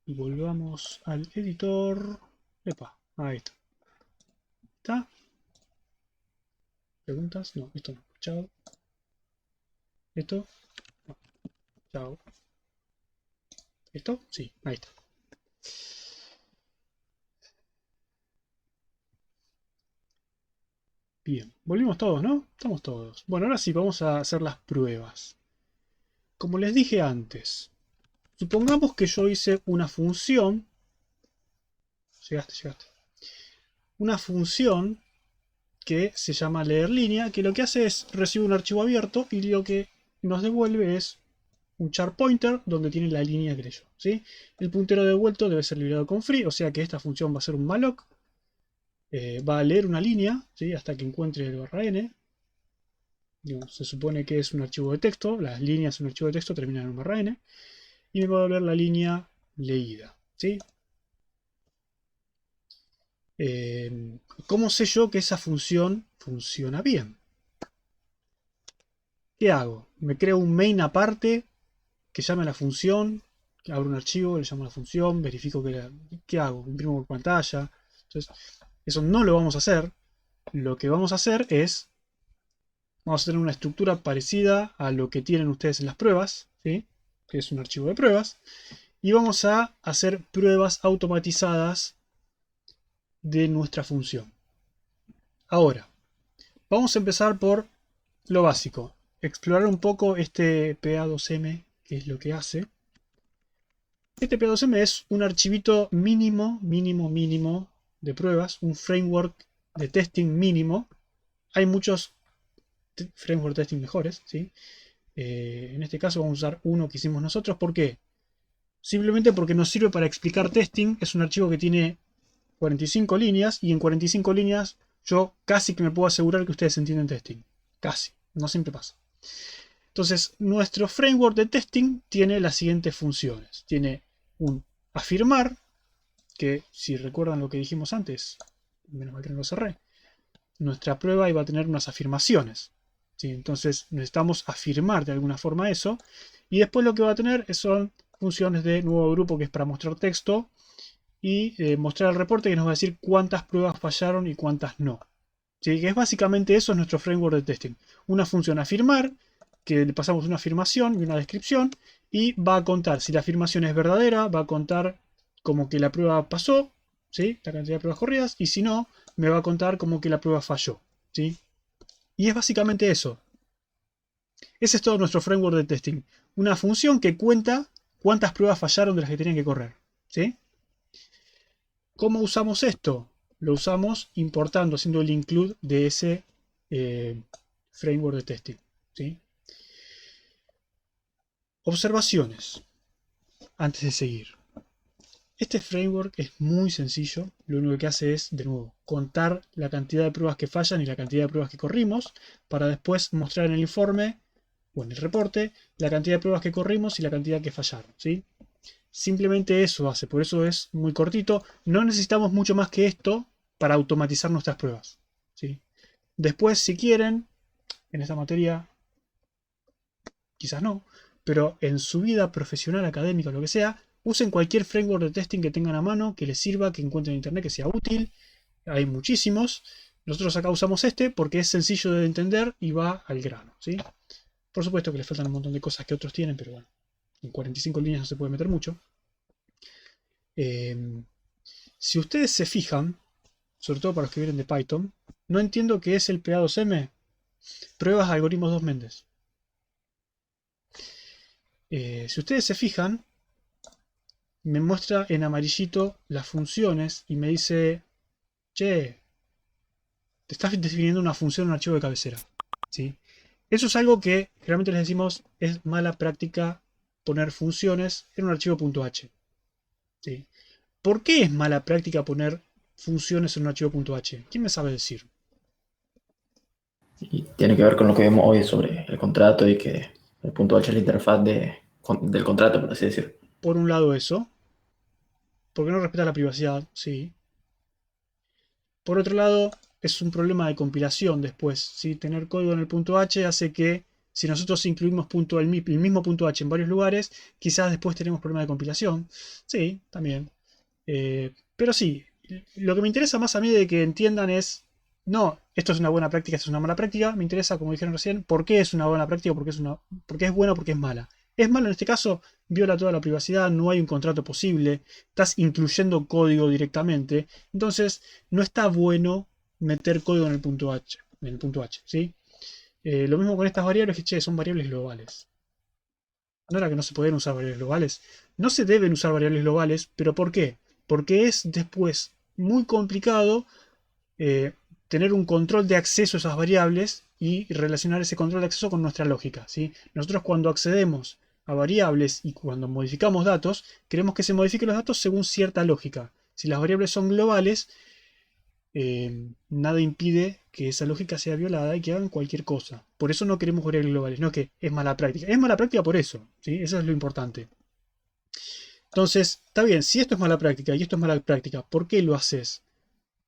Y volvamos al editor. Epa, ahí está. ¿Está? ¿Preguntas? No, esto no. Chao. ¿Esto? No. Chao. ¿Esto? Sí, ahí está. Bien, volvimos todos, ¿no? Estamos todos. Bueno, ahora sí, vamos a hacer las pruebas. Como les dije antes, supongamos que yo hice una función. Llegaste. Una función que se llama leer línea, que lo que hace es recibir un archivo abierto y lo que nos devuelve es un char pointer donde tiene la línea que leyó, ¿sí? El puntero devuelto debe ser liberado con free, o sea que esta función va a ser un malloc. Va a leer una línea, ¿sí? Hasta que encuentre el barra n. Se supone que es un archivo de texto, las líneas en un archivo de texto terminan en un barra n, y me va a devolver la línea leída, ¿sí? ¿Cómo sé yo que esa función funciona bien? ¿Qué hago? Me creo un main aparte que llame a la función, abro un archivo, le llamo a la función, verifico ¿qué hago? Imprimo por pantalla. Entonces, eso no lo vamos a hacer. Lo que vamos a hacer es, vamos a tener una estructura parecida a lo que tienen ustedes en las pruebas, ¿sí? Que es un archivo de pruebas, y vamos a hacer pruebas automatizadas de nuestra función. Ahora, vamos a empezar por lo básico, explorar un poco este PA2M, qué es lo que hace. Este P2M es un archivito mínimo de pruebas, un framework de testing mínimo. Hay muchos framework testing mejores, ¿sí? En este caso vamos a usar uno que hicimos nosotros. ¿Por qué? Simplemente porque nos sirve para explicar testing. Es un archivo que tiene 45 líneas y en 45 líneas yo casi que me puedo asegurar que ustedes entienden testing. Casi, no siempre pasa. Entonces, nuestro framework de testing tiene las siguientes funciones. Tiene un afirmar, que si recuerdan lo que dijimos antes, menos mal que no lo cerré, nuestra prueba iba a tener unas afirmaciones. ¿Sí? Entonces necesitamos afirmar de alguna forma eso. Y después lo que va a tener son funciones de nuevo grupo, que es para mostrar texto, y mostrar el reporte, que nos va a decir cuántas pruebas fallaron y cuántas no. ¿Sí? Que es básicamente eso, es nuestro framework de testing. Una función afirmar, que le pasamos una afirmación y una descripción, y va a contar si la afirmación es verdadera, va a contar como que la prueba pasó, ¿sí? La cantidad de pruebas corridas, y si no, me va a contar como que la prueba falló, ¿sí? Y es básicamente eso. Ese es todo nuestro framework de testing. Una función que cuenta cuántas pruebas fallaron de las que tenían que correr, ¿sí? ¿Cómo usamos esto? Lo usamos importando, haciendo el include de ese framework de testing, ¿sí? Observaciones antes de seguir. Este framework es muy sencillo. Lo único que hace es, de nuevo, contar la cantidad de pruebas que fallan y la cantidad de pruebas que corrimos, para después mostrar en el informe o en el reporte la cantidad de pruebas que corrimos y la cantidad que fallaron, ¿sí? Simplemente eso hace, por eso es muy cortito. No necesitamos mucho más que esto para automatizar nuestras pruebas, ¿sí? Después, si quieren, en esta materia, quizás no, pero en su vida profesional, académica, lo que sea, usen cualquier framework de testing que tengan a mano, que les sirva, que encuentren en internet, que sea útil. Hay muchísimos. Nosotros acá usamos este porque es sencillo de entender y va al grano, ¿sí? Por supuesto que le faltan un montón de cosas que otros tienen, pero bueno, en 45 líneas no se puede meter mucho. Si ustedes se fijan, sobre todo para los que vienen de Python, no entiendo qué es el PA2M. Pruebas de algoritmos 2 Mendes. Si ustedes se fijan, me muestra en amarillito las funciones y me dice, che, te estás definiendo una función en un archivo de cabecera, ¿sí? Eso es algo que realmente les decimos es mala práctica, poner funciones en un archivo .h, ¿sí? ¿Por qué es mala práctica poner funciones en un archivo .h? ¿Quién me sabe decir? Y tiene que ver con lo que vemos hoy sobre el contrato y que el punto H es la interfaz del contrato, por así decirlo. Por un lado eso, porque no respeta la privacidad, sí. Por otro lado, es un problema de compilación después, ¿sí? Tener código en el .h hace que Si nosotros incluimos el mismo punto H en varios lugares, quizás después tenemos problemas de compilación. Sí, también. Pero sí, lo que me interesa más a mí de que entiendan es, no, esto es una buena práctica, esto es una mala práctica. Me interesa, como dijeron recién, por qué es una buena práctica, por qué es buena, por qué es mala. Es malo en este caso, viola toda la privacidad, no hay un contrato posible, estás incluyendo código directamente. Entonces, no está bueno meter código en el punto H, ¿sí? Lo mismo con estas variables que, che, son variables globales. No era que no se pueden usar variables globales. No se deben usar variables globales, pero ¿por qué? Porque es después muy complicado eh, tener un control de acceso a esas variables y relacionar ese control de acceso con nuestra lógica, ¿sí? Nosotros cuando accedemos a variables y cuando modificamos datos, queremos que se modifiquen los datos según cierta lógica. Si las variables son globales, nada impide que esa lógica sea violada y que hagan cualquier cosa. Por eso no queremos variables globales, no que es mala práctica. Es mala práctica por eso, ¿sí? Eso es lo importante. Entonces, está bien, si esto es mala práctica y esto es mala práctica, ¿por qué lo haces?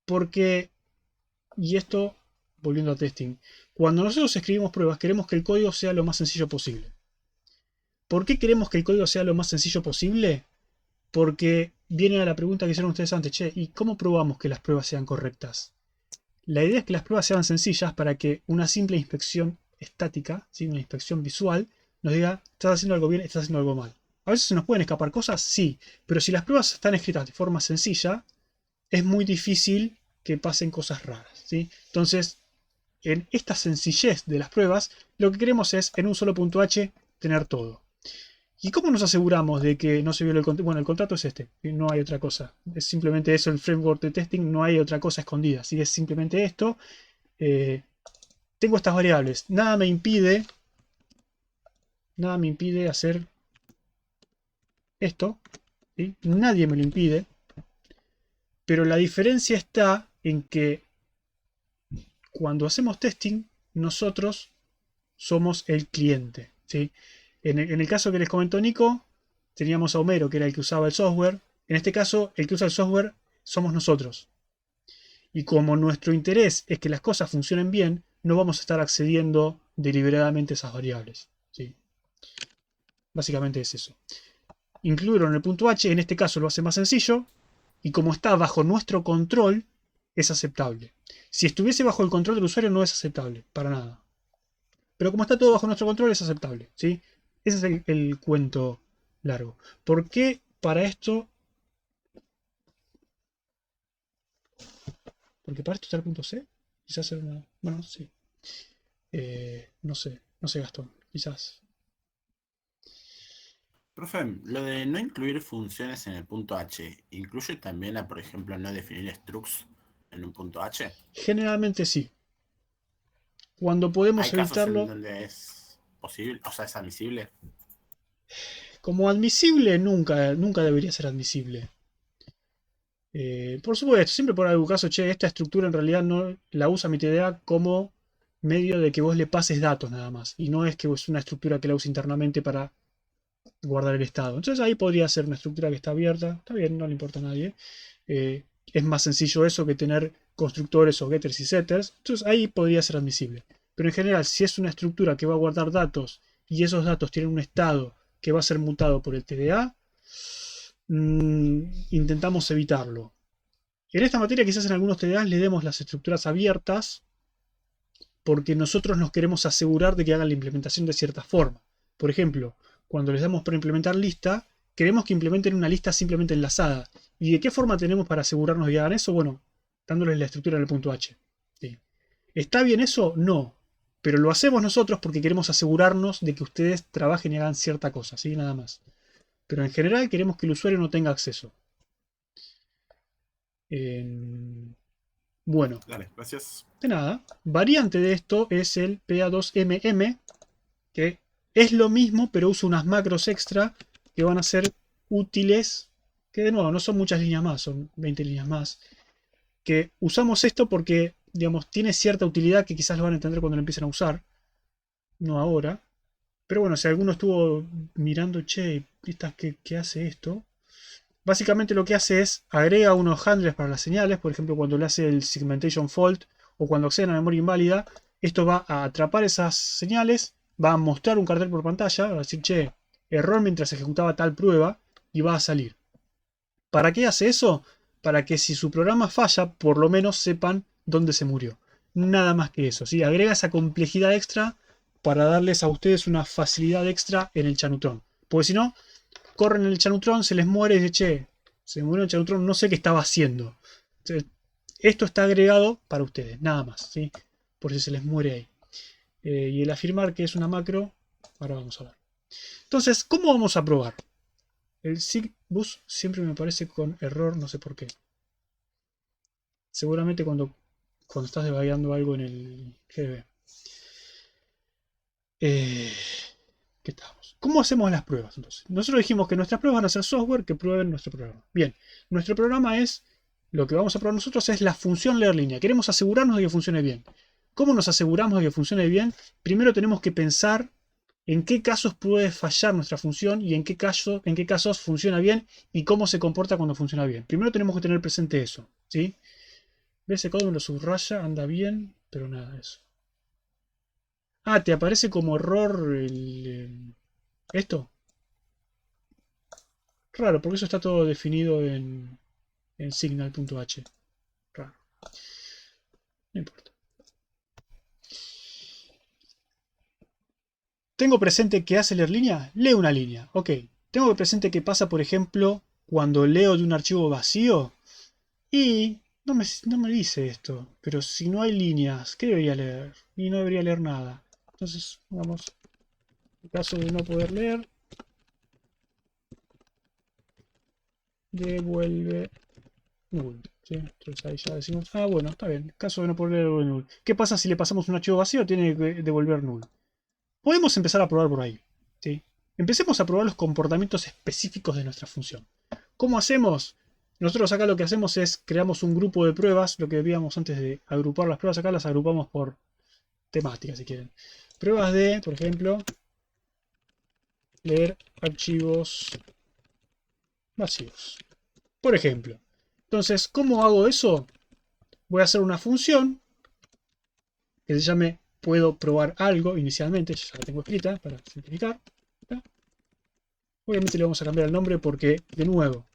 Porque, y esto, volviendo a testing, cuando nosotros escribimos pruebas queremos que el código sea lo más sencillo posible. ¿Por qué queremos que el código sea lo más sencillo posible? Porque viene a la pregunta que hicieron ustedes antes, che, ¿y cómo probamos que las pruebas sean correctas? La idea es que las pruebas sean sencillas para que una simple inspección estática, ¿sí? Una inspección visual, nos diga, estás haciendo algo bien, estás haciendo algo mal. A veces se nos pueden escapar cosas, sí, pero si las pruebas están escritas de forma sencilla, es muy difícil que pasen cosas raras, ¿sí? Entonces, en esta sencillez de las pruebas, lo que queremos es, en un solo punto H, tener todo. ¿Y cómo nos aseguramos de que no se viole el contrato? Bueno, el contrato es este, no hay otra cosa. Es simplemente eso, el framework de testing, no hay otra cosa escondida. Si es simplemente esto, tengo estas variables. Nada me impide hacer esto, ¿sí? Nadie me lo impide. Pero la diferencia está en que cuando hacemos testing, nosotros somos el cliente, ¿sí? En el caso que les comentó Nico, teníamos a Homero, que era el que usaba el software. En este caso, el que usa el software somos nosotros. Y como nuestro interés es que las cosas funcionen bien, no vamos a estar accediendo deliberadamente a esas variables, ¿sí? Básicamente es eso. Incluirlo en el punto H, en este caso lo hace más sencillo, y como está bajo nuestro control, es aceptable. Si estuviese bajo el control del usuario, no es aceptable, para nada. Pero como está todo bajo nuestro control, es aceptable, ¿sí? Ese es el cuento largo. ¿Por qué para esto? Porque para esto está el punto C. Quizás era una... Bueno, sí. No sé, Gastón. Quizás. Profe, lo de no incluir funciones en el punto H, ¿incluye también a, por ejemplo, no definir structs en un punto H? Generalmente sí. Cuando podemos ¿Hay casos en evitarlo, donde es posible, o sea, es admisible? como admisible, nunca debería ser admisible. Por supuesto, siempre por algún caso, che, esta estructura en realidad no la usa mi TDA como medio de que vos le pases datos nada más. Y no es que es una estructura que la use internamente para guardar el estado. Entonces ahí podría ser una estructura que está abierta. Está bien, no le importa a nadie. Es más sencillo eso que tener constructores o getters y setters. Entonces ahí podría ser admisible. Pero en general, si es una estructura que va a guardar datos y esos datos tienen un estado que va a ser mutado por el TDA, intentamos evitarlo. En esta materia quizás en algunos TDAs le demos las estructuras abiertas porque nosotros nos queremos asegurar de que hagan la implementación de cierta forma. Por ejemplo, cuando les damos para implementar lista, queremos que implementen una lista simplemente enlazada. ¿Y de qué forma tenemos para asegurarnos de que hagan eso? Bueno, dándoles la estructura en el punto H. ¿Sí? ¿Está bien eso? No. Pero lo hacemos nosotros porque queremos asegurarnos de que ustedes trabajen y hagan cierta cosa, ¿sí? Nada más. Pero en general queremos que el usuario no tenga acceso. Bueno, Dale, gracias. de nada. Variante de esto es el PA2MM, que es lo mismo, pero usa unas macros extra que van a ser útiles, que de nuevo no son muchas líneas más, son 20 líneas más. Que usamos esto porque, digamos, tiene cierta utilidad que quizás lo van a entender cuando lo empiecen a usar, no ahora. Pero bueno, si alguno estuvo mirando, che, ¿qué hace esto? Básicamente lo que hace es agrega unos handlers para las señales, por ejemplo cuando le hace el segmentation fault o cuando acceden a memoria inválida, esto va a atrapar esas señales, va a mostrar un cartel por pantalla, va a decir, che, error mientras ejecutaba tal prueba, y va a salir. ¿Para qué hace eso? Para que si su programa falla, por lo menos sepan dónde se murió. Nada más que eso, ¿sí? Agrega esa complejidad extra para darles a ustedes una facilidad extra en el Chanutron. Porque si no, corren en el Chanutron, se les muere y dicen, che, se murió el Chanutron, no sé qué estaba haciendo. Entonces, esto está agregado para ustedes, nada más, ¿sí? Por si se les muere ahí. Y el afirmar que es una macro, ahora vamos a ver. Entonces, ¿cómo vamos a probar? El SIGBus siempre me parece con error, no sé por qué. Seguramente cuando estás debugueando algo en el GDB. ¿Qué estamos? ¿Cómo hacemos las pruebas entonces? Nosotros dijimos que nuestras pruebas van a ser software que prueben nuestro programa. Bien, nuestro programa es, lo que vamos a probar nosotros es la función leer línea. Queremos asegurarnos de que funcione bien. ¿Cómo nos aseguramos de que funcione bien? Primero tenemos que pensar en qué casos puede fallar nuestra función y en qué casos funciona bien y cómo se comporta cuando funciona bien. Primero tenemos que tener presente eso, ¿sí? Ese código me lo subraya, anda bien, pero nada de eso. Ah, te aparece como error esto. Raro, porque eso está todo definido en signal.h. Raro. No importa. ¿Tengo presente que hace leer línea? Lee una línea. Ok. ¿Tengo presente que pasa, por ejemplo, cuando leo de un archivo vacío? Y no me dice esto. Pero si no hay líneas, ¿qué debería leer? Y no debería leer nada. Entonces, vamos. En caso de no poder leer, devuelve null. ¿Sí? Entonces ahí ya decimos, ah, bueno, está bien. En caso de no poder leer, devuelve null. ¿Qué pasa si le pasamos un archivo vacío? Tiene que devolver null. Podemos empezar a probar por ahí. ¿Sí? Empecemos a probar los comportamientos específicos de nuestra función. ¿Cómo hacemos? Nosotros acá lo que hacemos es creamos un grupo de pruebas. Lo que veíamos antes de agrupar las pruebas acá las agrupamos por temática, si quieren. Pruebas de, por ejemplo, leer archivos vacíos. Por ejemplo. Entonces, ¿cómo hago eso? Voy a hacer una función que se llame puedo probar algo inicialmente. Ya la tengo escrita para simplificar. Obviamente le vamos a cambiar el nombre porque, de nuevo,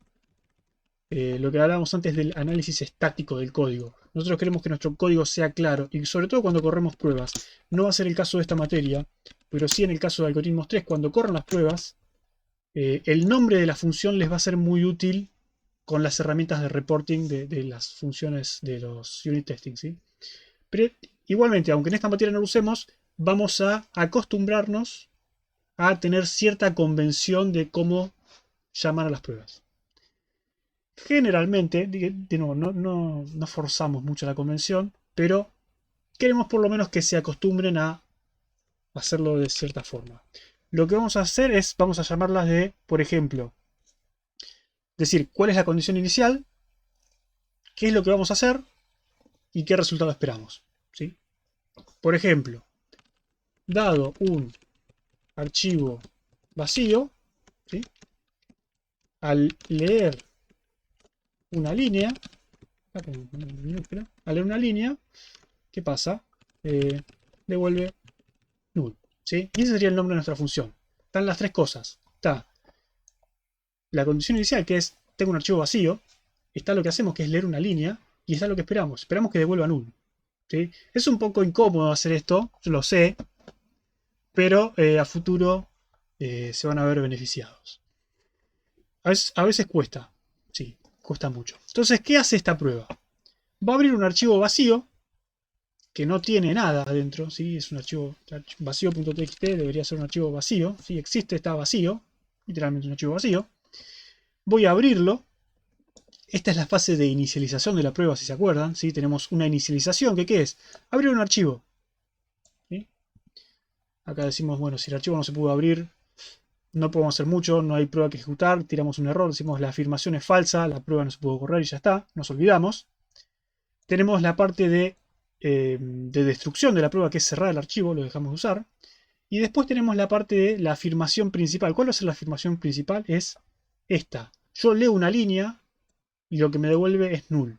lo que hablábamos antes del análisis estático del código. Nosotros queremos que nuestro código sea claro y sobre todo cuando corremos pruebas. No va a ser el caso de esta materia, pero sí en el caso de algoritmos 3, cuando corran las pruebas, el nombre de la función les va a ser muy útil con las herramientas de reporting de las funciones de los unit testing, ¿sí? Pero igualmente, aunque en esta materia no lo usemos, vamos a acostumbrarnos a tener cierta convención de cómo llamar a las pruebas. Generalmente, de nuevo, no forzamos mucho la convención, pero queremos por lo menos que se acostumbren a hacerlo de cierta forma. Lo que vamos a hacer es, vamos a llamarlas de, por ejemplo, decir cuál es la condición inicial, qué es lo que vamos a hacer y qué resultado esperamos. ¿Sí? Por ejemplo, dado un archivo vacío, ¿sí? Al leer una línea, al leer una línea, ¿qué pasa? Devuelve null. ¿Sí? Y ese sería el nombre de nuestra función. Están las tres cosas. Está la condición inicial, que es tengo un archivo vacío. Está lo que hacemos, que es leer una línea. Y está lo que esperamos. Esperamos que devuelva null. ¿Sí? Es un poco incómodo hacer esto, yo lo sé. Pero a futuro se van a ver beneficiados. A veces cuesta. Sí, cuesta mucho. Entonces, ¿qué hace esta prueba? Va a abrir un archivo vacío que no tiene nada adentro, ¿sí? Es un archivo vacío.txt, debería ser un archivo vacío, ¿sí? Existe, está vacío, literalmente un archivo vacío. Voy a abrirlo. Esta es la fase de inicialización de la prueba, si se acuerdan, ¿sí? Tenemos una inicialización, que ¿qué es? Abrir un archivo. ¿Sí? Acá decimos, bueno, si el archivo no se pudo abrir, no podemos hacer mucho, no hay prueba que ejecutar, tiramos un error, decimos la afirmación es falsa, la prueba no se pudo correr y ya está, nos olvidamos. Tenemos la parte de destrucción de la prueba, que es cerrar el archivo, lo dejamos de usar. Y después tenemos la parte de la afirmación principal. ¿Cuál va a ser la afirmación principal? Es esta. Yo leo una línea y lo que me devuelve es null.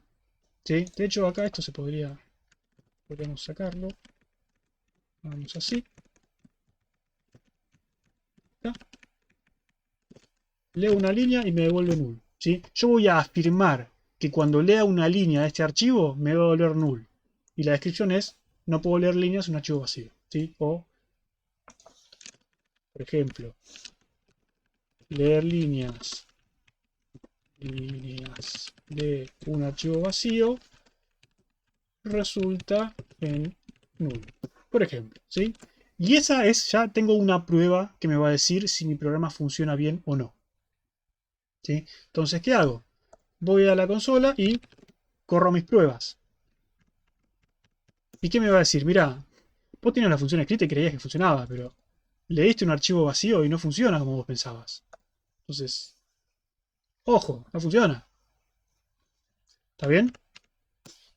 ¿Sí? De hecho, acá esto se podríamos sacarlo. Vamos así. ¿Ya? Leo una línea y me devuelve null. ¿Sí? Yo voy a afirmar que cuando lea una línea de este archivo me va a devolver null. Y la descripción es, no puedo leer líneas en un archivo vacío. ¿Sí? O, por ejemplo, leer líneas de un archivo vacío resulta en null. Por ejemplo, ¿sí? Y esa es, ya tengo una prueba que me va a decir si mi programa funciona bien o no. ¿Sí? Entonces, ¿qué hago? Voy a la consola y corro mis pruebas. ¿Y qué me va a decir? Mira, vos tienes la función escrita y creías que funcionaba, pero leíste un archivo vacío y no funciona como vos pensabas. Entonces, ojo, no funciona. ¿Está bien?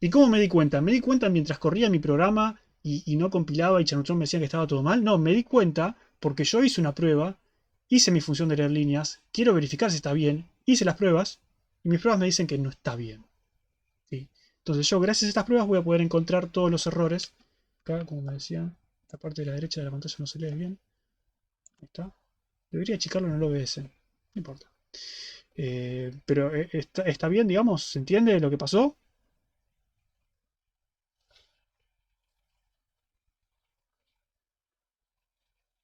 ¿Y cómo me di cuenta? Me di cuenta mientras corría mi programa y no compilaba y Chanutron me decía que estaba todo mal. No, me di cuenta porque yo hice una prueba, hice mi función de leer líneas, quiero verificar si está bien, hice las pruebas y mis pruebas me dicen que no está bien. ¿Sí? Entonces yo gracias a estas pruebas voy a poder encontrar todos los errores. Acá, como me decían, la parte de la derecha de la pantalla no se lee bien. Ahí está. Debería achicarlo en el OBS. No importa. Pero está bien, digamos, ¿se entiende lo que pasó?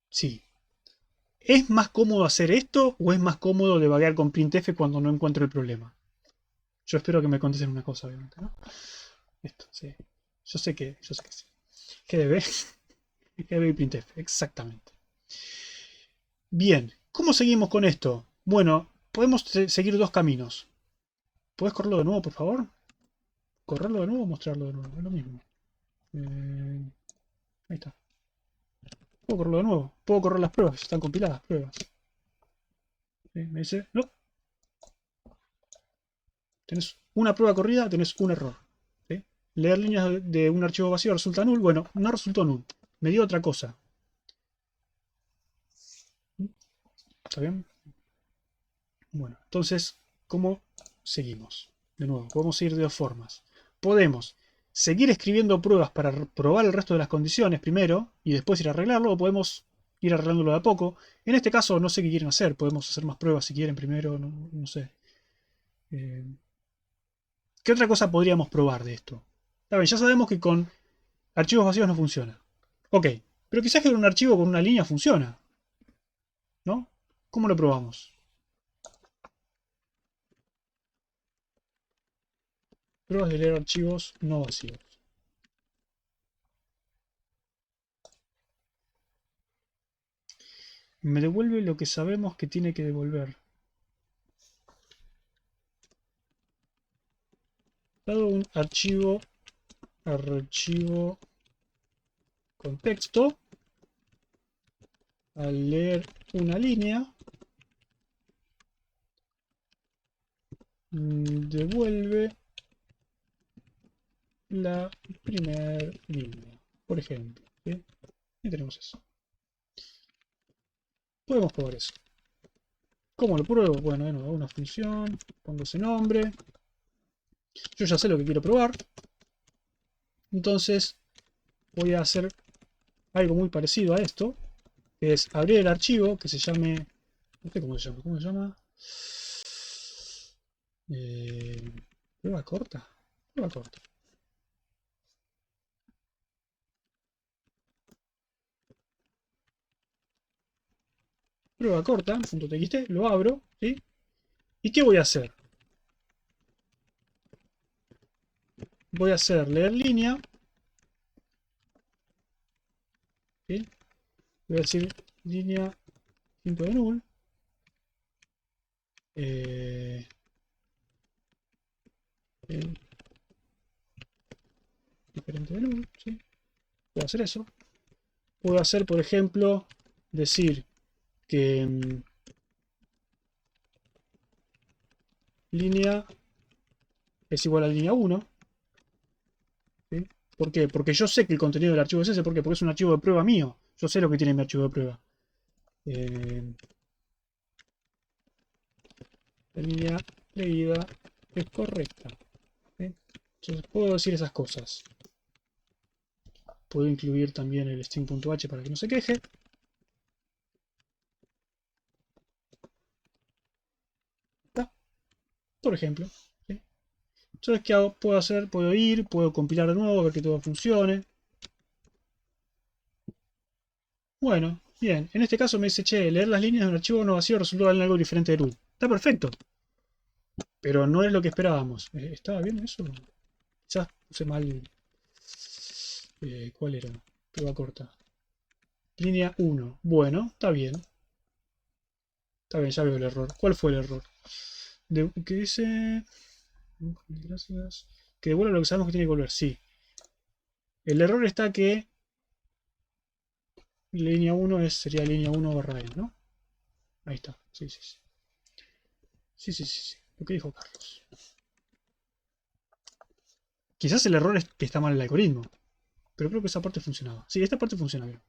Sí. ¿Es más cómodo hacer esto o es más cómodo debuguear con printf cuando no encuentro el problema? Yo espero que me contesten una cosa, obviamente, ¿no? Esto, sí. Yo sé que sí. GDB, GDB y printf, exactamente. Bien, ¿cómo seguimos con esto? Bueno, podemos seguir dos caminos. ¿Puedes correrlo de nuevo, por favor? ¿Correrlo de nuevo o mostrarlo de nuevo? Es lo mismo. Ahí está. Puedo correrlo de nuevo. Puedo correr las pruebas. Están compiladas, pruebas. ¿Sí? Me dice, no. Tenés una prueba corrida, tenés un error. ¿Sí? Leer líneas de un archivo vacío resulta null. Bueno, no resultó null. Me dio otra cosa. ¿Está bien? Bueno, entonces, ¿cómo seguimos? De nuevo, podemos seguir de dos formas. Podemos seguir escribiendo pruebas para probar el resto de las condiciones primero y después ir a arreglarlo, o podemos ir arreglándolo de a poco. En este caso, no sé qué quieren hacer. Podemos hacer más pruebas si quieren primero, no sé. ¿Qué otra cosa podríamos probar de esto? A ver, ya sabemos que con archivos vacíos no funciona. Ok, pero quizás que con un archivo con una línea funciona. ¿No? ¿Cómo lo probamos? Pruebas de leer archivos no vacíos. Me devuelve lo que sabemos que tiene que devolver. Dado un archivo con texto, al leer una línea, devuelve la primera línea, por ejemplo. ¿Sí? Y tenemos eso. Podemos probar eso. ¿Cómo lo pruebo? Bueno, de nuevo, una función, pongo ese nombre. Yo ya sé lo que quiero probar. Entonces voy a hacer algo muy parecido a esto, que es abrir el archivo que se llame... No sé cómo se llama. ¿Cómo se llama? Prueba corta. Prueba corta. Prueba corta, .txt, lo abro, ¿sí? ¿Y qué voy a hacer? Voy a hacer leer línea, ¿sí? Voy a decir línea punto de null. Diferente de null, ¿sí? Puedo hacer eso. Puedo hacer, por ejemplo, decir que línea es igual a línea 1. ¿Sí? ¿Por qué? Porque yo sé que el contenido del archivo es ese. ¿Por qué? Porque es un archivo de prueba mío. Yo sé lo que tiene mi archivo de prueba. La línea leída es correcta. ¿Sí? Entonces puedo decir esas cosas. Puedo incluir también el string.h para que no se queje. Por ejemplo. ¿Sí? Entonces, ¿qué hago? Puedo hacer, puedo ir, puedo compilar de nuevo, ver que todo funcione. Bueno, bien. En este caso me dice, che, leer las líneas de un archivo no vacío resultó en algo diferente de root. Está perfecto. Pero no es lo que esperábamos. ¿Estaba bien eso? Quizás puse mal. ¿Cuál era? Prueba corta. Línea 1. Bueno, está bien. Está bien, ya veo el error. ¿Cuál fue el error? ¿Qué dice? Gracias. Que devuelva lo que sabemos que tiene que volver. Sí. El error está que línea 1 sería línea 1 barra n, ¿no? Ahí está. Sí, sí, sí. Sí, sí, sí, sí. Lo que dijo Carlos. Quizás el error es que está mal el algoritmo. Pero creo que esa parte funcionaba. Sí, esta parte funciona bien.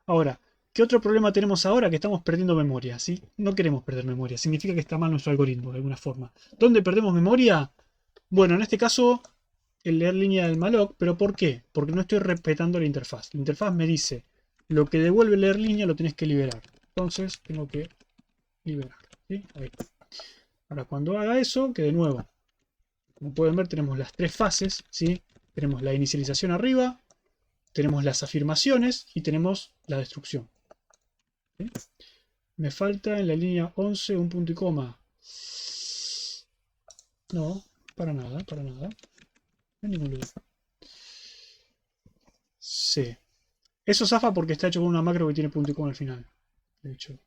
Ahora, ¿qué otro problema tenemos ahora? Que estamos perdiendo memoria, ¿sí? No queremos perder memoria. Significa que está mal nuestro algoritmo, de alguna forma. ¿Dónde perdemos memoria? Bueno, en este caso, el leer línea del malloc. ¿Pero por qué? Porque no estoy respetando la interfaz. La interfaz me dice, lo que devuelve leer línea lo tienes que liberar. Entonces, tengo que liberar. ¿Sí? Ahí. Ahora, cuando haga eso, que de nuevo, como pueden ver, tenemos las tres fases, ¿sí? Tenemos la inicialización arriba, tenemos las afirmaciones y tenemos la destrucción. ¿Sí? Me falta en la línea 11 un punto y coma. No, para nada, para nada. En ningún lugar. Sí. Eso zafa porque está hecho con una macro que tiene punto y coma al final. De hecho.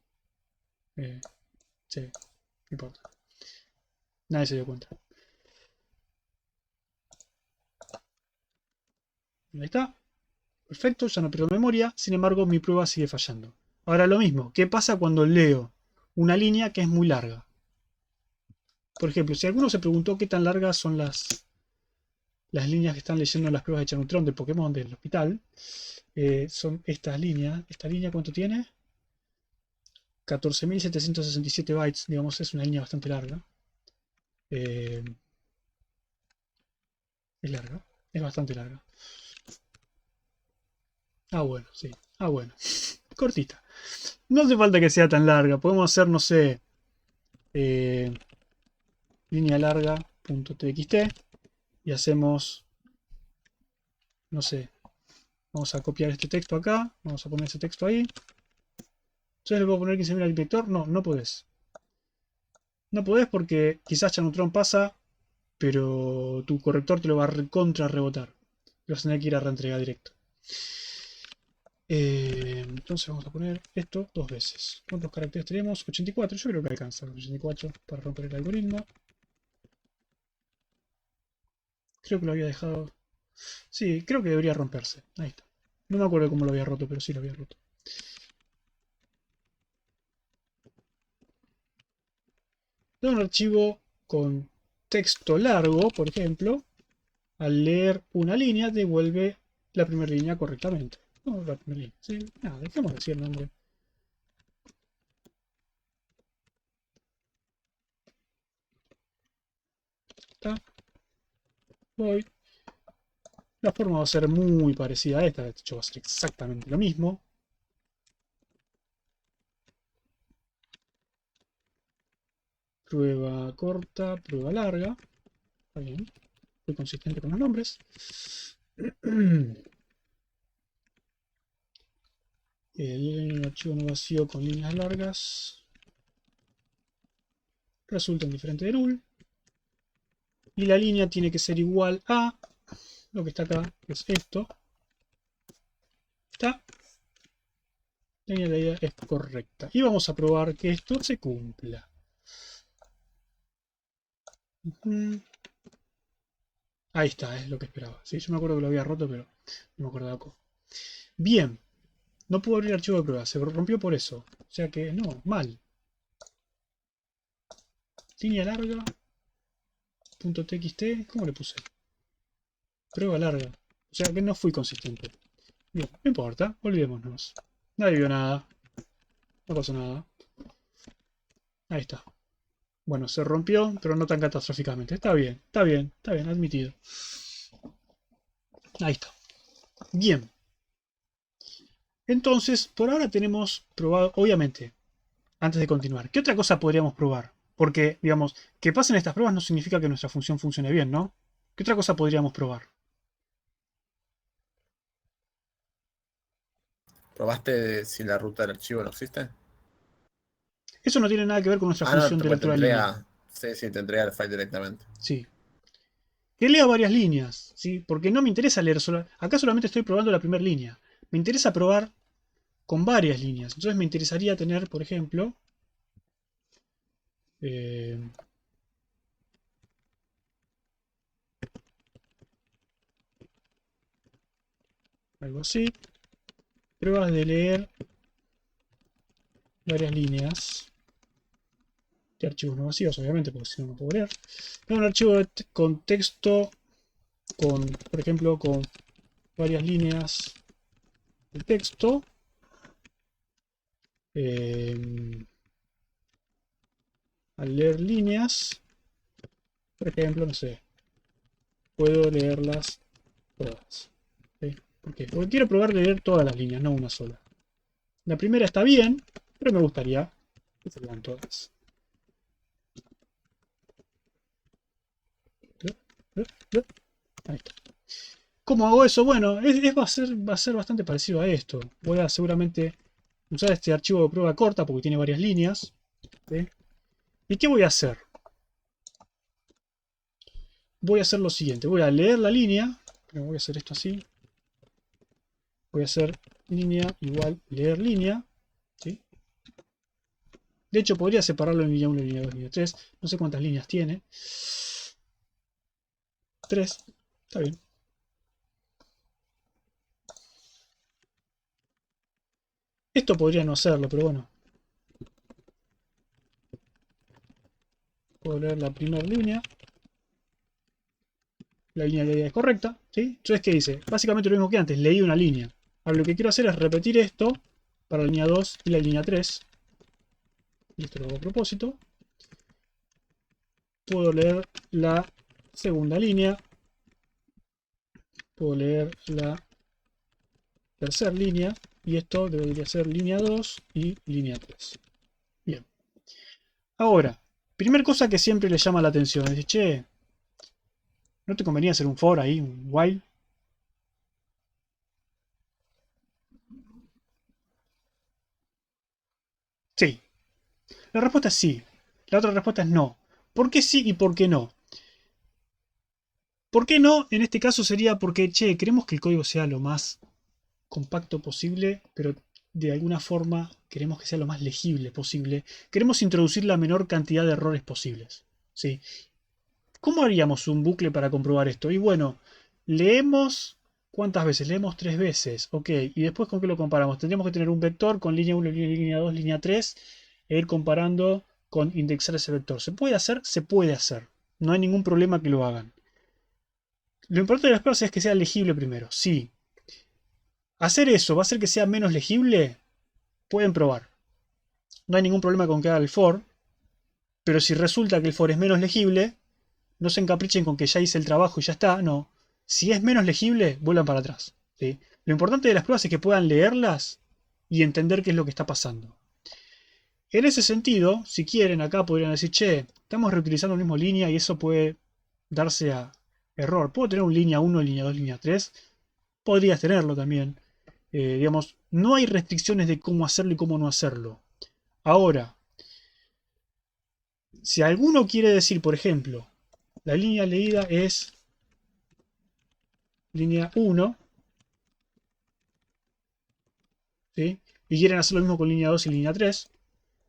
Sí, no importa. Nadie se dio cuenta. Ahí está. Perfecto, ya no pierdo memoria. Sin embargo, mi prueba sigue fallando. Ahora lo mismo. ¿Qué pasa cuando leo una línea que es muy larga? Por ejemplo, si alguno se preguntó qué tan largas son las líneas que están leyendo en las pruebas de Chanutron de Pokémon del hospital, son estas líneas. ¿Esta línea cuánto tiene? 14.767 bytes, digamos, es una línea bastante larga. Es larga, es bastante larga. Ah, bueno, sí. Ah, bueno. Cortita. No hace falta que sea tan larga. Podemos hacer, no sé, línea larga.txt y hacemos, no sé, vamos a copiar este texto acá, vamos a poner ese texto ahí. Entonces le puedo poner 15.000 al inspector. No, no podés. No podés porque quizás Chanutron pasa, pero tu corrector te lo va a contra rebotar. Lo vas a tener que ir a reentregar directo. Entonces vamos a poner esto dos veces. ¿Cuántos caracteres tenemos? 84. Yo creo que alcanza los 84 para romper el algoritmo. Creo que lo había dejado. Sí, creo que debería romperse. Ahí está. No me acuerdo cómo lo había roto, pero sí lo había roto. De un archivo con texto largo, por ejemplo, al leer una línea devuelve la primera línea correctamente. No, la primera línea. Sí, nada, dejemos de decir el nombre. Está. Voy. La forma va a ser muy parecida a esta. De hecho, va a ser exactamente lo mismo. Prueba corta, prueba larga. Está bien. Muy consistente con los nombres. El archivo no vacío con líneas largas resulta en diferente de null. Y la línea tiene que ser igual a lo que está acá, que es esto. Está. La línea de la idea es correcta. Y vamos a probar que esto se cumpla. Ahí está, es lo que esperaba. Sí, yo me acuerdo que lo había roto, pero no me acordaba cómo. Bien. No puedo abrir el archivo de prueba. Se rompió por eso. O sea que no, mal. Línea larga. .txt. ¿Cómo le puse? Prueba larga. O sea que no fui consistente. Bien, no importa. Olvidémonos. Nadie vio nada. No pasó nada. Ahí está. Bueno, se rompió, pero no tan catastróficamente. Está bien, está bien, está bien, admitido. Ahí está. Bien. Entonces, por ahora tenemos probado, obviamente, antes de continuar, ¿qué otra cosa podríamos probar? Porque, digamos, que pasen estas pruebas no significa que nuestra función funcione bien, ¿no? ¿Qué otra cosa podríamos probar? ¿Probaste si la ruta del archivo no existe? Eso no tiene nada que ver con nuestra Ah, no, función de pues te lectura de línea. entrega. Sí, sí, te entrega el file directamente. Sí. Que lea varias líneas, ¿sí? Porque no me interesa leer solo. Acá solamente estoy probando la primera línea. Me interesa probar con varias líneas. Entonces me interesaría tener, por ejemplo, eh, algo así. Pruebas de leer varias líneas. De archivos no vacíos, obviamente, porque si no, no puedo leer. Un archivo con texto, con, por ejemplo, con varias líneas de texto. Al leer líneas, por ejemplo, no sé, puedo leerlas todas. ¿Sí? ¿Por qué? Porque quiero probar de leer todas las líneas, no una sola. La primera está bien, pero me gustaría que se lean todas. Ahí está. ¿Cómo hago eso? Bueno, va a ser bastante parecido a esto. Voy a seguramente usar este archivo de prueba corta porque tiene varias líneas. ¿Sí? ¿Y qué voy a hacer? Voy a hacer lo siguiente. Voy a leer la línea. Pero voy a hacer esto así. Voy a hacer línea igual leer línea. ¿Sí? De hecho, podría separarlo en línea 1, línea 2, línea 3. No sé cuántas líneas tiene. 3. Está bien. Esto podría no hacerlo, pero bueno. Puedo leer la primera línea. La línea de es correcta. ¿Sí? Entonces, ¿qué dice? Básicamente lo mismo que antes. Leí una línea. Ahora lo que quiero hacer es repetir esto para la línea 2 y la línea 3. Y esto lo hago a propósito. Puedo leer la segunda línea. Puedo leer la tercera línea. Y esto debería ser línea 2 y línea 3. Bien. Ahora, primera cosa que siempre le llama la atención. Es decir, che, ¿no te convenía hacer un for ahí, un while? Sí. La respuesta es sí. La otra respuesta es no. ¿Por qué sí y por qué no? ¿Por qué no? En este caso sería porque, che, queremos que el código sea lo más compacto posible, pero de alguna forma queremos que sea lo más legible posible. Queremos introducir la menor cantidad de errores posibles. ¿Sí? ¿Cómo haríamos un bucle para comprobar esto? Y bueno, leemos... ¿Cuántas veces? Leemos 3 veces. Ok, y después ¿con qué lo comparamos? Tendríamos que tener un vector con línea 1, línea 2, línea 3 e ir comparando con indexar ese vector. ¿Se puede hacer? Se puede hacer. No hay ningún problema que lo hagan. Lo importante de las cosas es que sea legible primero. Sí. ¿Hacer eso va a hacer que sea menos legible? Pueden probar. No hay ningún problema con que haga el for. Pero si resulta que el for es menos legible, no se encaprichen con que ya hice el trabajo y ya está. No. Si es menos legible, vuelvan para atrás. ¿Sí? Lo importante de las pruebas es que puedan leerlas y entender qué es lo que está pasando. En ese sentido, si quieren, acá podrían decir, che, estamos reutilizando la misma línea y eso puede darse a error. ¿Puedo tener un línea 1, línea 2, línea 3? Podrías tenerlo también. Digamos, no hay restricciones de cómo hacerlo y cómo no hacerlo. Ahora, si alguno quiere decir, por ejemplo, la línea leída es línea 1, ¿sí? Y quieren hacer lo mismo con línea 2 y línea 3,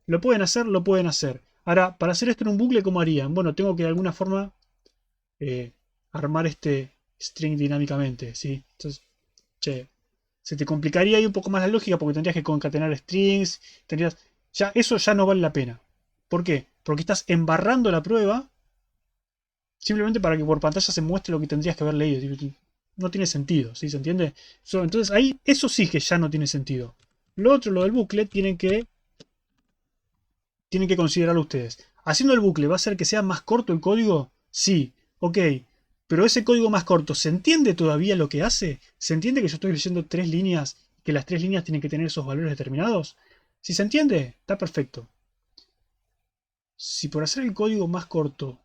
lo pueden hacer, lo pueden hacer. Ahora, para hacer esto en un bucle, ¿cómo harían? Bueno, tengo que de alguna forma armar este string dinámicamente, ¿sí? Entonces, che, se te complicaría ahí un poco más la lógica porque tendrías que concatenar strings, eso ya no vale la pena. ¿Por qué? Porque estás embarrando la prueba simplemente para que por pantalla se muestre lo que tendrías que haber leído. No tiene sentido, ¿sí? ¿Se entiende? Entonces ahí, eso sí que ya no tiene sentido. Lo otro, lo del bucle, tienen que considerarlo ustedes. Haciendo el bucle, ¿va a hacer que sea más corto el código? Sí, ok. Pero ese código más corto, ¿se entiende todavía lo que hace? ¿Se entiende que yo estoy leyendo 3 líneas, que las 3 líneas tienen que tener esos valores determinados? Si se entiende, está perfecto. Si por hacer el código más corto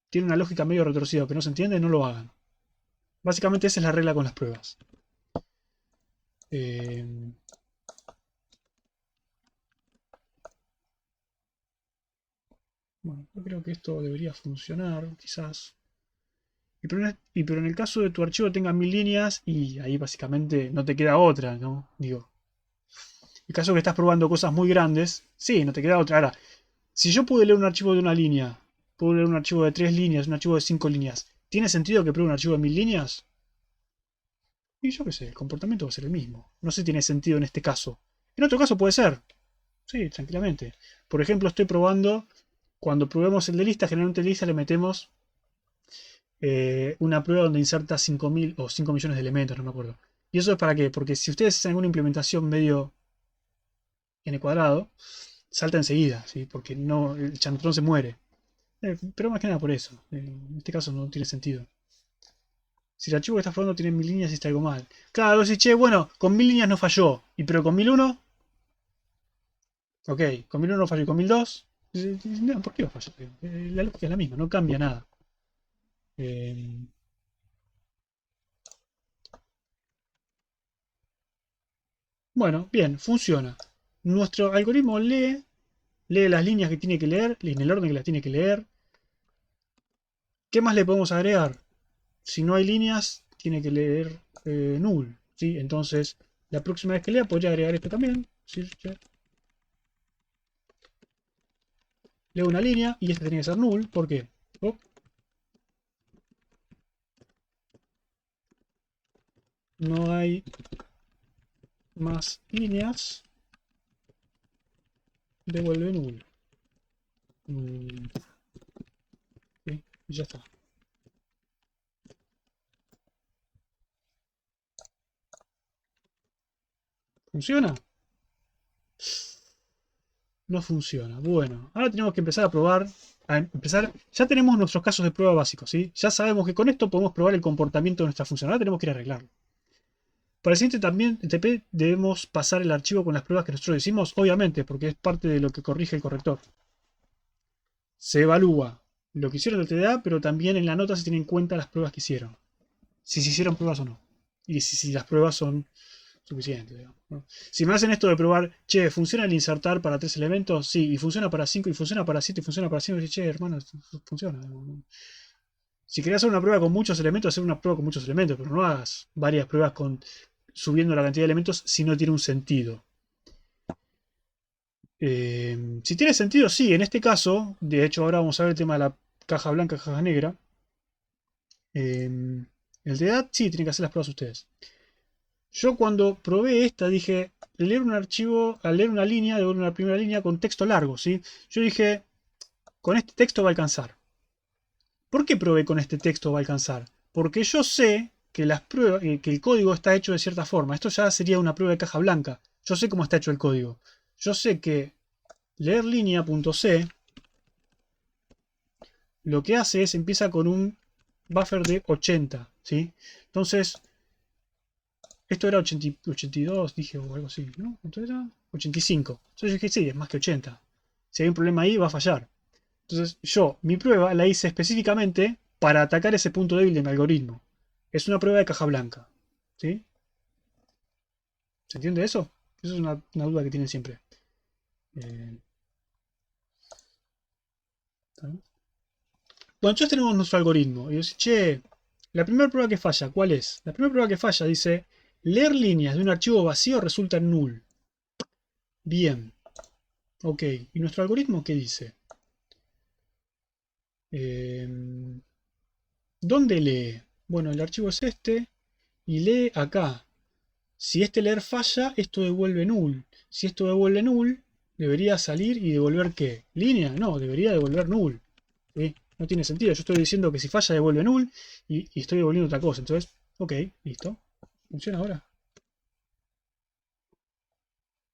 tiene una lógica medio retorcida que no se entiende, no lo hagan. Básicamente esa es la regla con las pruebas. Bueno, yo creo que esto debería funcionar, quizás. Pero en el caso de tu archivo tenga 1000 líneas, y ahí básicamente no te queda otra, ¿no? Digo, en el caso que estás probando cosas muy grandes, sí, no te queda otra. Ahora, si yo puedo leer un archivo de una línea, puedo leer un archivo de 3 líneas, un archivo de 5 líneas, ¿tiene sentido que pruebe un archivo de 1000 líneas? Y yo qué sé, el comportamiento va a ser el mismo. No sé si tiene sentido en este caso. En otro caso puede ser. Sí, tranquilamente. Por ejemplo, estoy probando, cuando probemos el de lista, generalmente en lista le metemos una prueba donde inserta 5000 o 5 millones de elementos, no me acuerdo. ¿Y eso es para qué? Porque si ustedes hacen alguna implementación medio n cuadrado, salta enseguida, ¿sí? Porque no, el chantrón se muere. Pero más que nada por eso. En este caso no tiene sentido. Si el archivo que estás probando tiene 1000 líneas y está algo mal. Claro, vos decís, che, bueno, con 1000 líneas no falló. Pero con 1001, ok, con 1001 no falló. Y con 1002, no, ¿por qué va a fallar? La lógica es la misma, no cambia nada. Bueno, bien, funciona. Nuestro algoritmo lee las líneas que tiene que leer, en el orden que las tiene que leer. ¿Qué más le podemos agregar? Si no hay líneas, tiene que leer null, ¿sí? Entonces, la próxima vez que lea, podría agregar esto también. ¿Sí? Leo una línea y esta tiene que ser null. ¿Por qué? Oh. No hay más líneas. Devuelve null. ¿Sí? Y ya está. ¿Funciona? No funciona. Bueno, ahora tenemos que empezar a probar. Ya tenemos nuestros casos de prueba básicos, ¿sí? Ya sabemos que con esto podemos probar el comportamiento de nuestra función. Ahora tenemos que ir a arreglarlo. Para el siguiente también TP debemos pasar el archivo con las pruebas que nosotros hicimos, obviamente, porque es parte de lo que corrige el corrector. Se evalúa lo que hicieron el TDA, pero también en la nota se tienen en cuenta las pruebas que hicieron. Si se hicieron pruebas o no. Y si las pruebas son suficientes, digamos, ¿no? Si me hacen esto de probar, che, ¿funciona el insertar para 3 elementos? Sí, y funciona para 5, y funciona para 7, y funciona para 5, y che, hermano, funciona. Si querés hacer una prueba con muchos elementos, hacer una prueba con muchos elementos, pero no hagas varias pruebas subiendo la cantidad de elementos si no tiene un sentido. Si tiene sentido, sí, en este caso, de hecho ahora vamos a ver el tema de la caja blanca, caja negra. El de edad, sí, tienen que hacer las pruebas ustedes. Yo cuando probé esta dije, leer un archivo, al leer una línea, devuelve una primera línea con texto largo, ¿sí? Yo dije, con este texto va a alcanzar. ¿Por qué probé con este texto va a alcanzar? Porque yo sé que las pruebas, que el código está hecho de cierta forma. Esto ya sería una prueba de caja blanca. Yo sé cómo está hecho el código. Yo sé que leer línea.c lo que hace es empieza con un buffer de 80, ¿sí? Entonces, esto era 82, dije, o algo así, ¿no? Entonces era 85. Entonces dije, sí, es más que 80. Si hay un problema ahí, va a fallar. Entonces yo, mi prueba la hice específicamente para atacar ese punto débil de mi algoritmo. Es una prueba de caja blanca. ¿Sí? ¿Se entiende eso? Esa es una duda que tienen siempre. Bueno, entonces tenemos nuestro algoritmo. Y dice, che, la primera prueba que falla, ¿cuál es? La primera prueba que falla dice, leer líneas de un archivo vacío resulta en null. Bien. Ok. ¿Y nuestro algoritmo qué dice? ¿Dónde lee? Bueno, el archivo es este. Y lee acá. Si este leer falla, esto devuelve null. Si esto devuelve null, debería salir y devolver ¿qué? ¿Línea? No, debería devolver null. ¿Sí? No tiene sentido. Yo estoy diciendo que si falla devuelve null y estoy devolviendo otra cosa. Entonces, ok, listo. ¿Funciona ahora?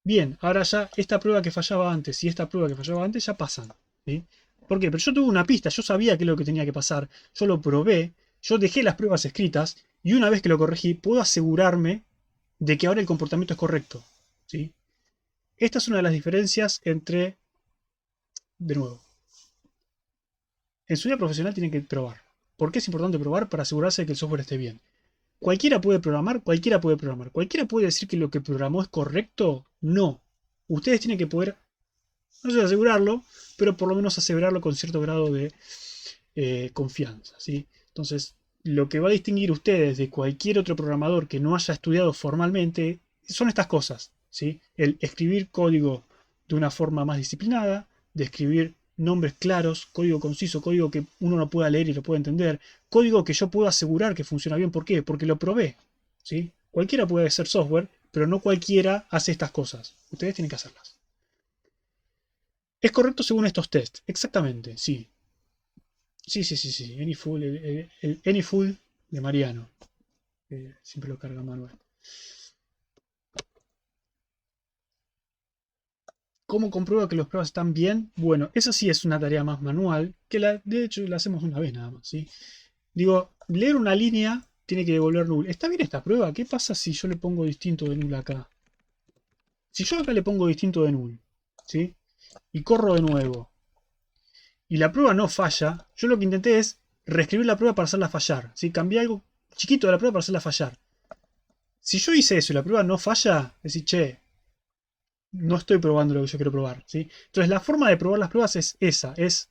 Bien, ahora ya esta prueba que fallaba antes y esta prueba que fallaba antes ya pasan. ¿Sí? ¿Por qué? Pero yo tuve una pista, yo sabía qué es lo que tenía que pasar. Yo lo probé, yo dejé las pruebas escritas y una vez que lo corregí, puedo asegurarme de que ahora el comportamiento es correcto. ¿Sí? Esta es una de las diferencias entre, de nuevo, en su vida profesional tienen que probar. ¿Por qué es importante probar? Para asegurarse de que el software esté bien. ¿Cualquiera puede programar? Cualquiera puede programar. ¿Cualquiera puede decir que lo que programó es correcto? No. Ustedes tienen que poder, no sé asegurarlo, pero por lo menos asegurarlo con cierto grado de confianza, ¿sí? Entonces, lo que va a distinguir ustedes de cualquier otro programador que no haya estudiado formalmente son estas cosas, ¿sí? El escribir código de una forma más disciplinada, de escribir nombres claros, código conciso, código que uno no pueda leer y lo pueda entender, código que yo puedo asegurar que funciona bien. ¿Por qué? Porque lo probé, ¿sí? Cualquiera puede hacer software, pero no cualquiera hace estas cosas. Ustedes tienen que hacerlas. ¿Es correcto según estos tests? Exactamente, sí. Sí. Anyfull, el Anyfull de Mariano. Siempre lo carga Manuel. ¿Cómo comprueba que las pruebas están bien? Bueno, esa sí es una tarea más manual, que de hecho la hacemos una vez nada más, ¿sí? Digo, leer una línea tiene que devolver null. ¿Está bien esta prueba? ¿Qué pasa si yo le pongo distinto de null acá? Si yo acá le pongo distinto de null, ¿sí? Y corro de nuevo, y la prueba no falla, yo lo que intenté es reescribir la prueba para hacerla fallar, ¿sí? Cambié algo chiquito de la prueba para hacerla fallar. Si yo hice eso y la prueba no falla, decir, che, no estoy probando lo que yo quiero probar, ¿sí? Entonces la forma de probar las pruebas es esa, es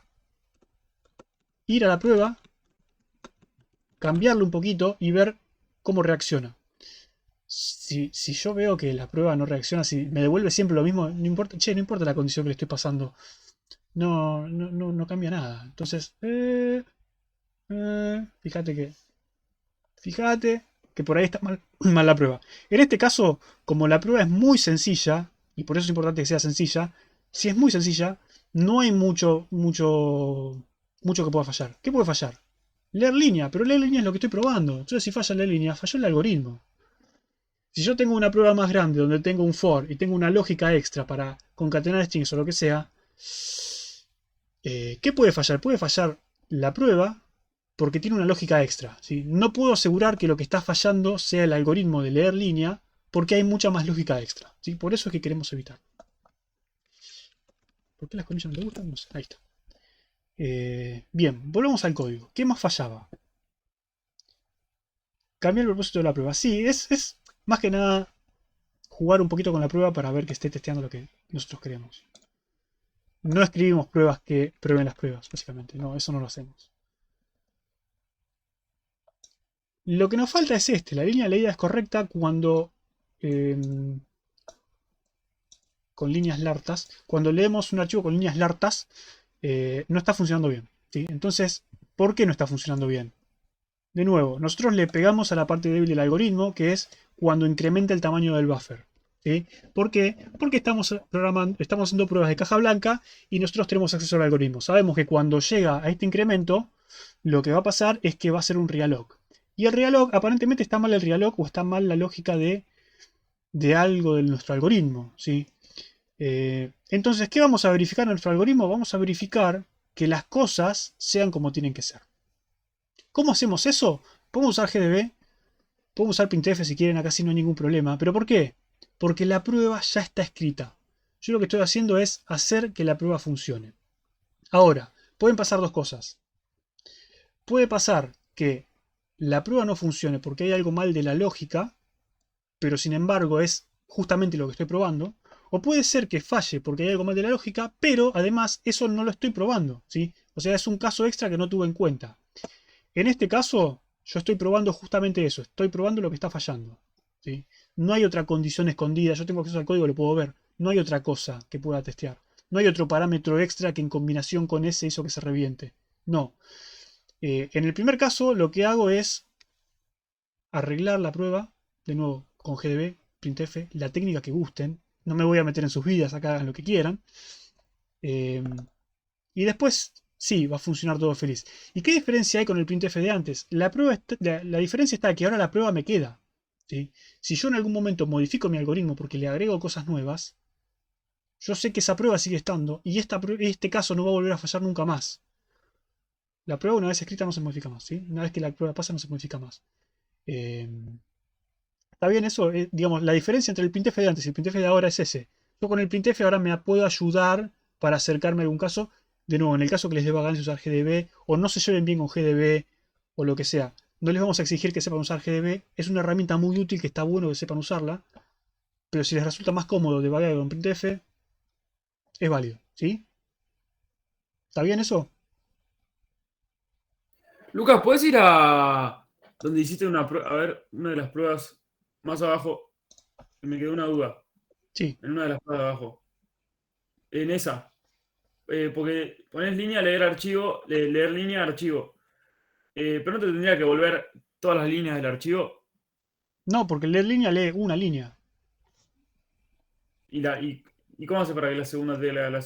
ir a la prueba, cambiarlo un poquito y ver cómo reacciona. Si yo veo que la prueba no reacciona, si me devuelve siempre lo mismo, no importa, che, no importa la condición que le estoy pasando, no cambia nada. Entonces, fíjate que por ahí está mal la prueba. En este caso, como la prueba es muy sencilla, y por eso es importante que sea sencilla, si es muy sencilla, no hay mucho que pueda fallar. ¿Qué puede fallar? Leer línea, pero leer línea es lo que estoy probando. Entonces, si falla leer línea, falló el algoritmo. Si yo tengo una prueba más grande donde tengo un for y tengo una lógica extra para concatenar strings o lo que sea, ¿qué puede fallar? Puede fallar la prueba porque tiene una lógica extra, ¿sí? No puedo asegurar que lo que está fallando sea el algoritmo de leer línea porque hay mucha más lógica extra, ¿sí? Por eso es que queremos evitar. ¿Por qué las condiciones no te gustan? No sé, ahí está. Bien, volvemos al código. ¿Qué más fallaba? Cambiar el propósito de la prueba. Sí, es más que nada jugar un poquito con la prueba para ver que esté testeando lo que nosotros queremos. No escribimos pruebas que prueben las pruebas, básicamente. No, eso no lo hacemos. Lo que nos falta es la línea leída es correcta cuando con líneas lartas. Cuando leemos un archivo con líneas lartas, no está funcionando bien, ¿sí? Entonces, ¿por qué no está funcionando bien? De nuevo, nosotros le pegamos a la parte débil del algoritmo, que es cuando incrementa el tamaño del buffer, ¿sí? ¿Por qué? Porque estamos haciendo pruebas de caja blanca y nosotros tenemos acceso al algoritmo. Sabemos que cuando llega a este incremento, lo que va a pasar es que va a ser un realog. Y el realog, aparentemente está mal el realog o está mal la lógica de algo de nuestro algoritmo, ¿sí? Entonces, ¿qué vamos a verificar en nuestro algoritmo? Vamos a verificar que las cosas sean como tienen que ser. ¿Cómo hacemos eso? Podemos usar GDB, podemos usar printf si quieren, acá sí no hay ningún problema. ¿Pero por qué? Porque la prueba ya está escrita. Yo lo que estoy haciendo es hacer que la prueba funcione. Ahora, pueden pasar dos cosas. Puede pasar que la prueba no funcione porque hay algo mal de la lógica, pero sin embargo es justamente lo que estoy probando. O puede ser que falle porque hay algo mal de la lógica, pero además eso no lo estoy probando, ¿sí? O sea, es un caso extra que no tuve en cuenta. En este caso, yo estoy probando justamente eso. Estoy probando lo que está fallando, ¿sí? No hay otra condición escondida. Yo tengo acceso al código, lo puedo ver. No hay otra cosa que pueda testear. No hay otro parámetro extra que en combinación con ese hizo que se reviente. No. En el primer caso, lo que hago es arreglar la prueba, de nuevo, con GDB, printf, la técnica que gusten. No me voy a meter en sus vidas, acá hagan lo que quieran. Y después, sí, va a funcionar todo feliz. ¿Y qué diferencia hay con el printf de antes? La diferencia está en que ahora la prueba me queda, ¿sí? Si yo en algún momento modifico mi algoritmo porque le agrego cosas nuevas, yo sé que esa prueba sigue estando y este caso no va a volver a fallar nunca más. La prueba una vez escrita no se modifica más, ¿sí? Una vez que la prueba pasa no se modifica más. Está bien eso, digamos, la diferencia entre el printf de antes y el printf de ahora es ese. Yo con el printf ahora me puedo ayudar para acercarme a algún caso de nuevo, en el caso que les dé vagancia usar GDB, o no se lleven bien con GDB, o lo que sea, no les vamos a exigir que sepan usar GDB. Es una herramienta muy útil que está bueno que sepan usarla, pero si les resulta más cómodo debugar con printf, es válido, ¿sí? ¿Está bien eso? Lucas, ¿puedes ir a donde hiciste una prueba? A ver, una de las pruebas más abajo. Me quedó una duda. Sí. En una de las pruebas de abajo. En esa. Porque pones línea, leer archivo, leer línea, archivo. Pero no te tendría que volver todas las líneas del archivo. No, porque leer línea lee una línea. ¿Y cómo hace para que la segunda te la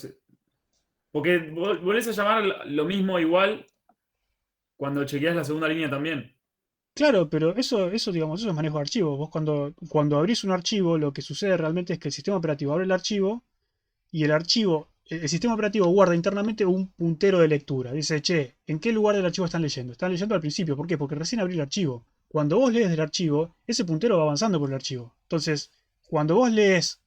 porque volvés a llamar lo mismo igual cuando chequeas la segunda línea también. Claro, pero eso, digamos, eso es manejo de archivos. Vos cuando abrís un archivo, lo que sucede realmente es que el sistema operativo abre el archivo y el sistema operativo guarda internamente un puntero de lectura. Dice, che, ¿en qué lugar del archivo están leyendo? Están leyendo al principio. ¿Por qué? Porque recién abrí el archivo. Cuando vos lees del archivo, ese puntero va avanzando por el archivo. Entonces, cuando vos lees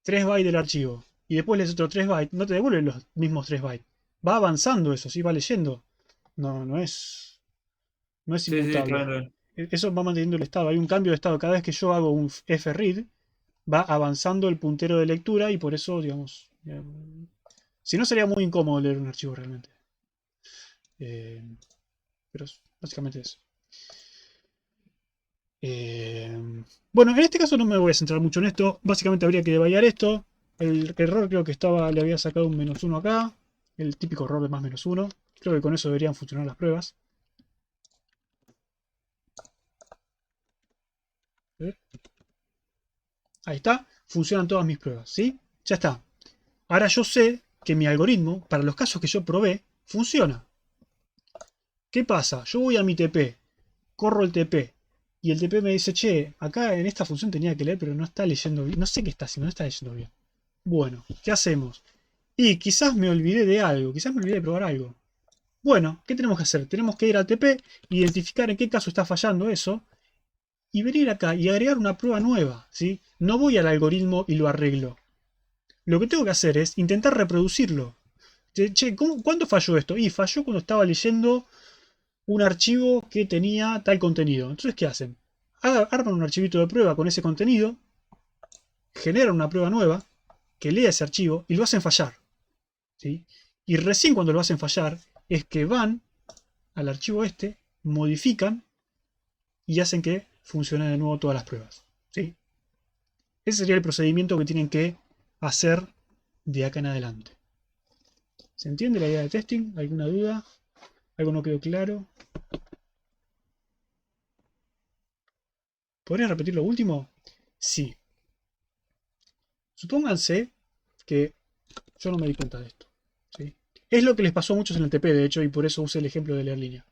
3 bytes del archivo y después lees otros 3 bytes, no te devuelven los mismos 3 bytes. Va avanzando eso, ¿sí? Va leyendo. No es Sí, está inmutable. bien. Eso va manteniendo el estado. Hay un cambio de estado. Cada vez que yo hago un fread, va avanzando el puntero de lectura y por eso, digamos, si no sería muy incómodo leer un archivo realmente. Pero básicamente eso. Bueno, en este caso no me voy a centrar mucho en esto. Básicamente habría que debayar esto. El error creo que le había sacado un -1 acá. El típico error de más -1. Creo que con eso deberían funcionar las pruebas. Ahí está, funcionan todas mis pruebas, ¿sí? Ya está. Ahora yo sé que mi algoritmo, para los casos que yo probé, funciona. ¿Qué pasa? Yo voy a mi TP, corro el TP, y el TP me dice, che, acá en esta función tenía que leer, pero no está leyendo bien. No sé qué está haciendo, no está leyendo bien. Bueno, ¿qué hacemos? Y quizás me olvidé de algo, quizás me olvidé de probar algo. Bueno, ¿qué tenemos que hacer? Tenemos que ir al TP, identificar en qué caso está fallando eso, y venir acá y agregar una prueba nueva, ¿sí? No voy al algoritmo y lo arreglo. Lo que tengo que hacer es intentar reproducirlo. Che, ¿cuándo falló esto? Y falló cuando estaba leyendo un archivo que tenía tal contenido. Entonces, ¿qué hacen? Arman un archivito de prueba con ese contenido, generan una prueba nueva, que lea ese archivo y lo hacen fallar, ¿sí? Y recién cuando lo hacen fallar es que van al archivo este, modifican y hacen que funcionen de nuevo todas las pruebas, ¿sí? Ese sería el procedimiento que tienen que hacer de acá en adelante. ¿Se entiende la idea de testing? ¿Alguna duda? ¿Algo no quedó claro? ¿Podrías repetir lo último? Sí. Supónganse que yo no me di cuenta de esto, ¿sí? Es lo que les pasó a muchos en el TP, de hecho, y por eso usé el ejemplo de leer línea.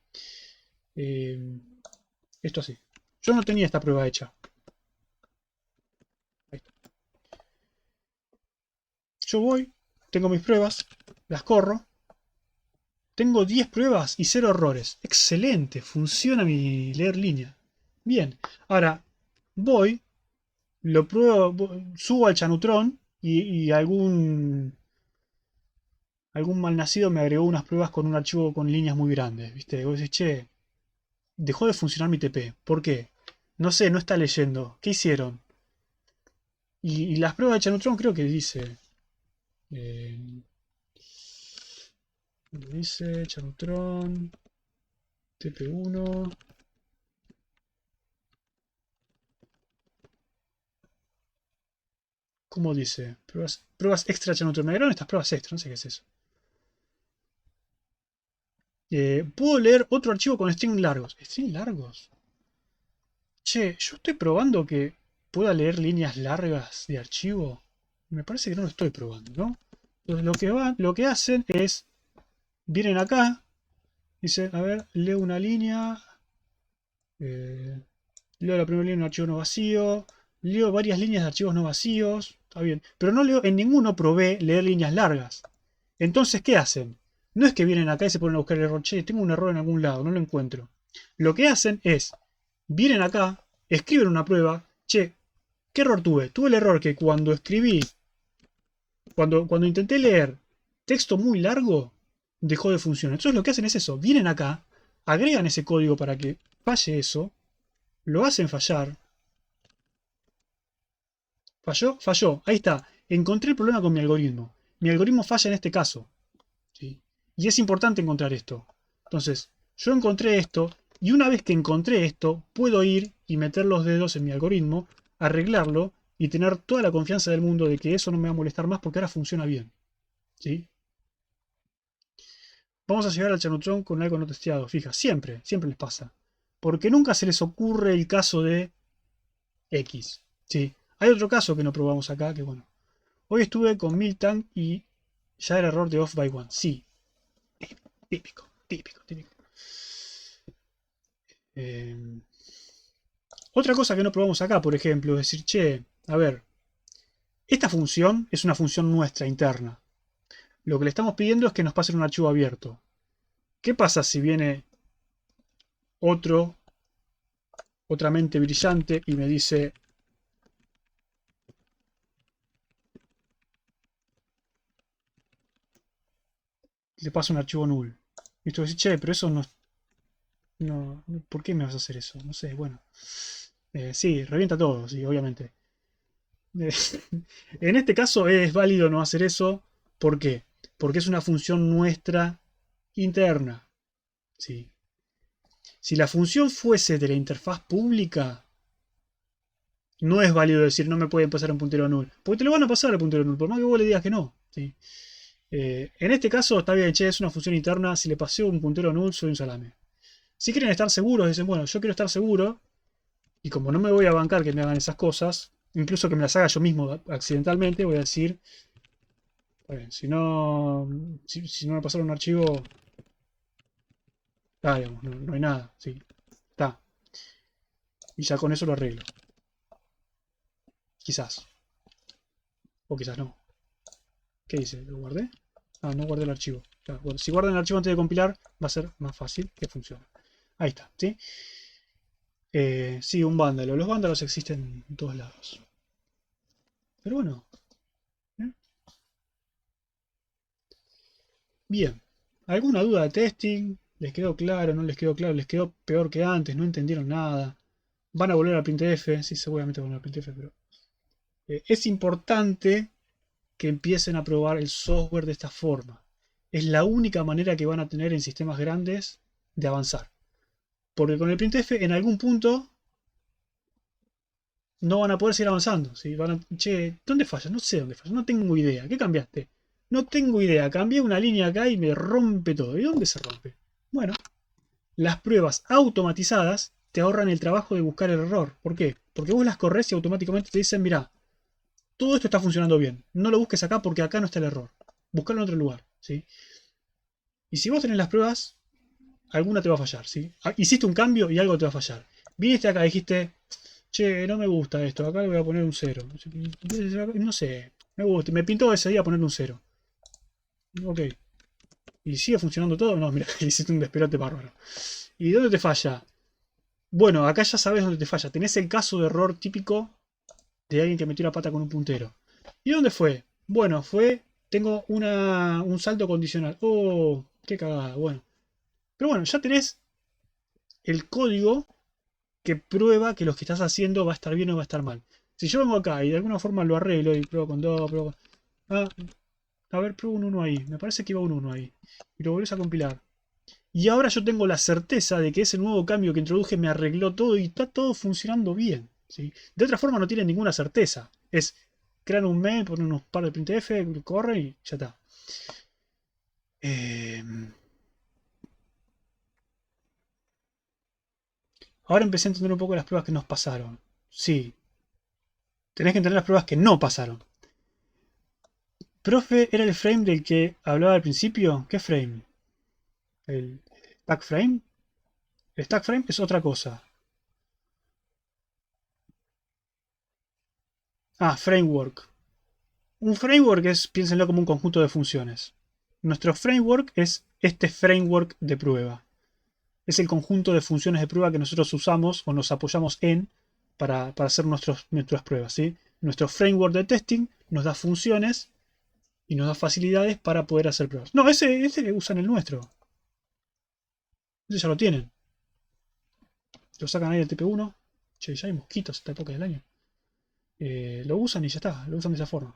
Esto así. Yo no tenía esta prueba hecha. Ahí está. Yo voy, tengo mis pruebas, las corro. Tengo 10 pruebas y 0 errores. Excelente, funciona mi leer línea. Bien, ahora voy, lo pruebo, subo al Chanutron y algún malnacido me agregó unas pruebas con un archivo con líneas muy grandes. ¿Viste? Y vos decís, che, dejó de funcionar mi TP. ¿Por qué? No sé, no está leyendo. ¿Qué hicieron? Y las pruebas de Chanutron creo que dice... dice Chanutron TP1. ¿Cómo dice? Pruebas extra Chanutron. Me agregaron estas pruebas extra, no sé qué es eso. Puedo leer otro archivo con string largos. ¿String largos? Che, yo estoy probando que pueda leer líneas largas de archivo. Me parece que no lo estoy probando, ¿no? Entonces lo que hacen es, vienen acá, dicen, a ver, leo una línea, leo la primera línea de un archivo no vacío, leo varias líneas de archivos no vacíos, está bien, pero no leo, en ninguno probé leer líneas largas. Entonces, ¿qué hacen? No es que vienen acá y se ponen a buscar el error, che, tengo un error en algún lado, no lo encuentro. Lo que hacen es, vienen acá, escriben una prueba, che, ¿qué error tuve? Tuve el error que cuando escribí, cuando intenté leer texto muy largo dejó de funcionar. Entonces lo que hacen es eso, vienen acá, agregan ese código para que falle eso, lo hacen fallar. ¿Falló? Falló. Ahí está. Encontré el problema con mi algoritmo. Mi algoritmo falla en este caso. ¿Sí? Y es importante encontrar esto. Entonces, yo encontré esto, y una vez que encontré esto, puedo ir y meter los dedos en mi algoritmo, arreglarlo, y tener toda la confianza del mundo de que eso no me va a molestar más porque ahora funciona bien. ¿Sí? Vamos a llegar al Chanutron con algo no testeado. Fija, siempre les pasa. Porque nunca se les ocurre el caso de X. ¿Sí? Hay otro caso que no probamos acá, que bueno. Hoy estuve con Miltank y ya era error de off by one. Sí. Típico. Otra cosa que no probamos acá, por ejemplo, es decir, che, a ver, esta función es una función nuestra, interna. Lo que le estamos pidiendo es que nos pasen un archivo abierto. ¿Qué pasa si viene otra mente brillante y me dice... le paso un archivo null? Y tú decís, che, pero eso no, ¿por qué me vas a hacer eso? No sé, bueno. Sí, revienta todo, sí, obviamente. En este caso es válido no hacer eso. ¿Por qué? Porque es una función nuestra interna. ¿Sí? Si la función fuese de la interfaz pública, no es válido decir no me pueden pasar un puntero null. Porque te lo van a pasar el puntero null, por más que vos le digas que no. ¿Sí? En este caso está bien, che, es una función interna. Si le paseo un puntero null, soy un salame. Si quieren estar seguros, dicen, bueno, yo quiero estar seguro. Y como no me voy a bancar que me hagan esas cosas, incluso que me las haga yo mismo accidentalmente, voy a decir, bueno, si no me pasaron un archivo, digamos, no hay nada, sí, está. Y ya con eso lo arreglo. Quizás. O quizás no. ¿Qué dice? ¿Lo guardé? Ah, no guardé el archivo. Claro, bueno, si guardan el archivo antes de compilar, va a ser más fácil que funcione. Ahí está, ¿sí? Sí, un vándalo. Los vándalos existen en todos lados. Pero bueno. Bien. ¿Alguna duda de testing? ¿Les quedó claro? ¿No les quedó claro? ¿Les quedó peor que antes? ¿No entendieron nada? ¿Van a volver al printf? Sí, seguramente van a volver al printf, pero... es importante que empiecen a probar el software de esta forma. Es la única manera que van a tener en sistemas grandes de avanzar. Porque con el printf en algún punto no van a poder seguir avanzando. ¿Sí? Che, ¿dónde falla? No sé dónde falla. No tengo idea. ¿Qué cambiaste? No tengo idea. Cambié una línea acá y me rompe todo. ¿Y dónde se rompe? Bueno, las pruebas automatizadas te ahorran el trabajo de buscar el error. ¿Por qué? Porque vos las corres y automáticamente te dicen, mirá, todo esto está funcionando bien. No lo busques acá porque acá no está el error. Buscalo en otro lugar. ¿Sí? Y si vos tenés las pruebas, alguna te va a fallar. ¿Sí? Hiciste un cambio y algo te va a fallar. Viniste acá y dijiste, che, no me gusta esto. Acá le voy a poner un 0. No sé. Me pintó ese día ponerle un 0. Ok. ¿Y sigue funcionando todo? No, mira, hiciste un despelote bárbaro. ¿Y dónde te falla? Bueno, acá ya sabes dónde te falla. Tenés el caso de error típico de alguien que metió la pata con un puntero. ¿Y dónde fue? Bueno, tengo un salto condicional. Oh, qué cagada. Bueno. Pero bueno, ya tenés el código que prueba que lo que estás haciendo va a estar bien o va a estar mal. Si yo vengo acá y de alguna forma lo arreglo y pruebo con 2, pruebo con... a ver, pruebo un 1 ahí. Me parece que iba un 1 ahí. Y lo volvés a compilar. Y ahora yo tengo la certeza de que ese nuevo cambio que introduje me arregló todo y está todo funcionando bien. ¿Sí? De otra forma no tienen ninguna certeza. Es crear un main, poner unos par de printf, corre y ya está. Ahora empecé a entender un poco las pruebas que nos pasaron. Sí. Tenés que entender las pruebas que no pasaron. Profe, ¿era el frame del que hablaba al principio? ¿Qué frame? ¿El stack frame? El stack frame es otra cosa. Ah, framework. Un framework es, piénsenlo como un conjunto de funciones. Nuestro framework es este framework de prueba. Es el conjunto de funciones de prueba que nosotros usamos o nos apoyamos en para hacer nuestras pruebas. ¿Sí? Nuestro framework de testing nos da funciones y nos da facilidades para poder hacer pruebas. No, ese usan el nuestro. Ese ya lo tienen. Lo sacan ahí del TP1. Che, ya hay mosquitos esta época del año. Lo usan y ya está. Lo usan de esa forma.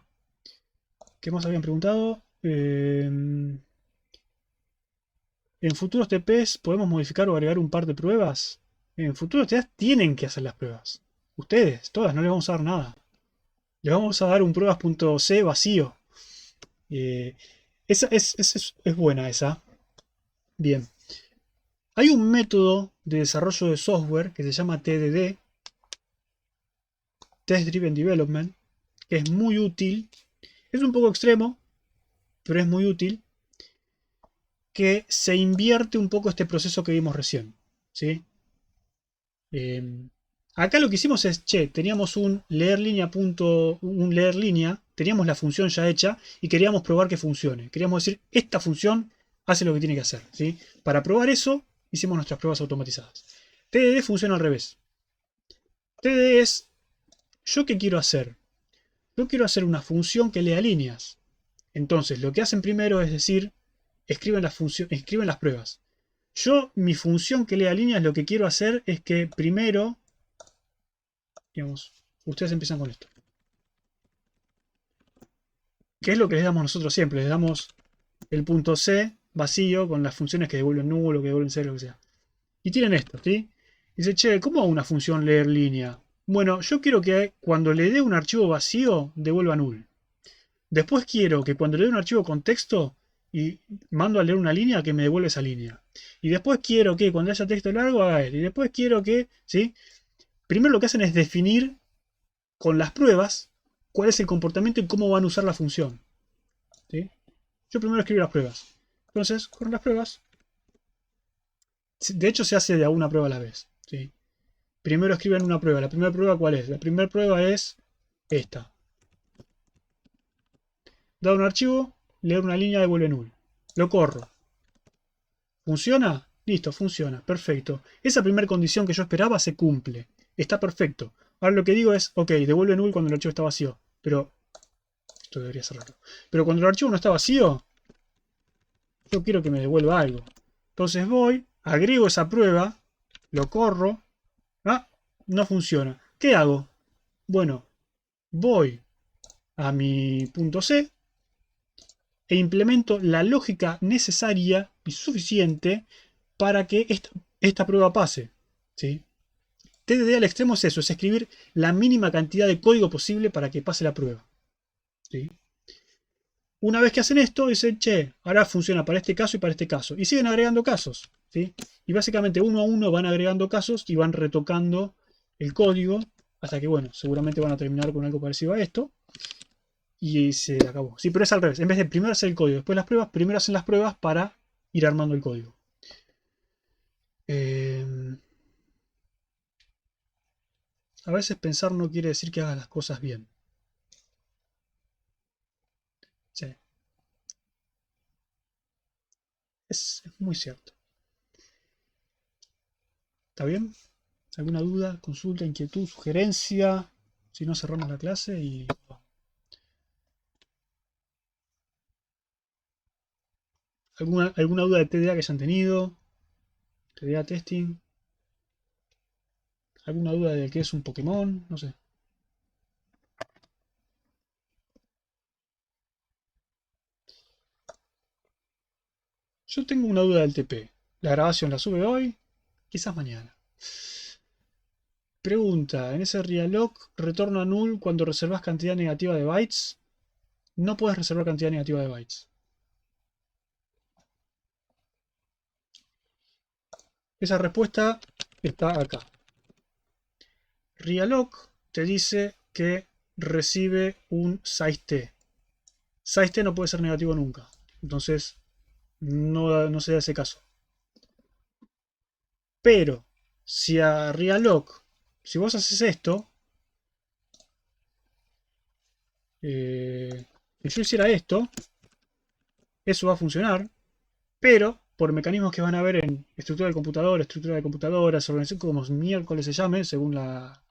¿Qué más habían preguntado? En futuros TPs podemos modificar o agregar un par de pruebas. En futuros TPs tienen que hacer las pruebas. Ustedes, todas, no les vamos a dar nada. Les vamos a dar un pruebas.c vacío. Esa es buena esa. Bien. Hay un método de desarrollo de software que se llama TDD, Test Driven Development, que es muy útil. Es un poco extremo, pero es muy útil. Que se invierte un poco este proceso que vimos recién, ¿sí? Acá lo que hicimos es, teníamos un leer línea, teníamos la función ya hecha y queríamos probar que funcione. Queríamos decir, esta función hace lo que tiene que hacer, ¿sí? Para probar eso, hicimos nuestras pruebas automatizadas. TDD funciona al revés. TDD es, ¿yo qué quiero hacer? Yo quiero hacer una función que lea líneas. Entonces, lo que hacen primero es decir, escriben las pruebas. Yo, mi función que lea líneas, lo que quiero hacer es que primero, digamos, ustedes empiezan con esto. ¿Qué es lo que les damos nosotros siempre? Les damos el punto C vacío con las funciones que devuelven nulo, que devuelven cero, lo que sea. Y tienen esto, ¿sí? Dice, che, ¿cómo hago una función leer línea? Bueno, yo quiero que cuando le dé un archivo vacío, devuelva null. Después quiero que cuando le dé un archivo con texto y mando a leer una línea, que me devuelva esa línea. Y después quiero que cuando haya texto largo, haga él. Y después quiero que, ¿sí? Primero lo que hacen es definir con las pruebas cuál es el comportamiento y cómo van a usar la función. ¿Sí? Yo primero escribo las pruebas. Entonces, con las pruebas. De hecho, se hace de a una prueba a la vez. ¿Sí? Primero escriben una prueba. ¿La primera prueba cuál es? La primera prueba es esta. Dado un archivo, leer una línea devuelve null. Lo corro. ¿Funciona? Listo, funciona. Perfecto. Esa primera condición que yo esperaba se cumple. Está perfecto. Ahora lo que digo es, ok, devuelve null cuando el archivo está vacío. Pero, esto debería cerrarlo. Pero cuando el archivo no está vacío, yo quiero que me devuelva algo. Entonces voy, agrego esa prueba, lo corro. Ah, no funciona. ¿Qué hago? Bueno, voy a mi punto C e implemento la lógica necesaria y suficiente para que esta prueba pase. ¿Sí? TDD al extremo es eso, es escribir la mínima cantidad de código posible para que pase la prueba. ¿Sí? Una vez que hacen esto, dicen, che, ahora funciona para este caso y para este caso. Y siguen agregando casos. ¿Sí? Y básicamente uno a uno van agregando casos y van retocando el código hasta que, bueno, seguramente van a terminar con algo parecido a esto. Y se acabó. Sí, pero es al revés. En vez de primero hacer el código, después las pruebas, primero hacen las pruebas para ir armando el código. A veces pensar no quiere decir que hagas las cosas bien. Sí. Es muy cierto. ¿Está bien? ¿Alguna duda, consulta, inquietud, sugerencia? Si no, cerramos la clase y... ¿Alguna duda de TDA que hayan tenido? TDA testing. ¿Alguna duda de qué es un Pokémon? No sé. Yo tengo una duda del TP. La grabación la sube hoy, quizás mañana. Pregunta, ¿en ese realoc retorna null cuando reservas cantidad negativa de bytes? No puedes reservar cantidad negativa de bytes. Esa respuesta está acá. Realoc te dice que recibe un size t. Size t no puede ser negativo nunca. Entonces, no se da ese caso. Pero, si a realoc, si vos haces esto, si yo hiciera esto, eso va a funcionar, pero por mecanismos que van a ver en estructura de computadoras, organización como miércoles se llame, según la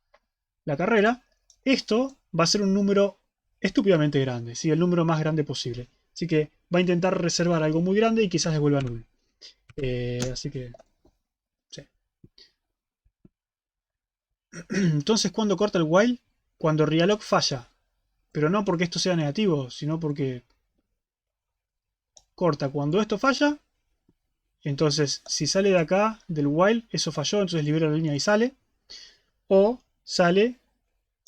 carrera, esto va a ser un número estúpidamente grande, ¿sí? El número más grande posible. Así que va a intentar reservar algo muy grande y quizás devuelva null. Así que... sí. Entonces, ¿cuándo corta el while? Cuando realoc falla. Pero no porque esto sea negativo, sino porque corta cuando esto falla. Entonces, si sale de acá, del while, eso falló, entonces libera la línea y sale. O sale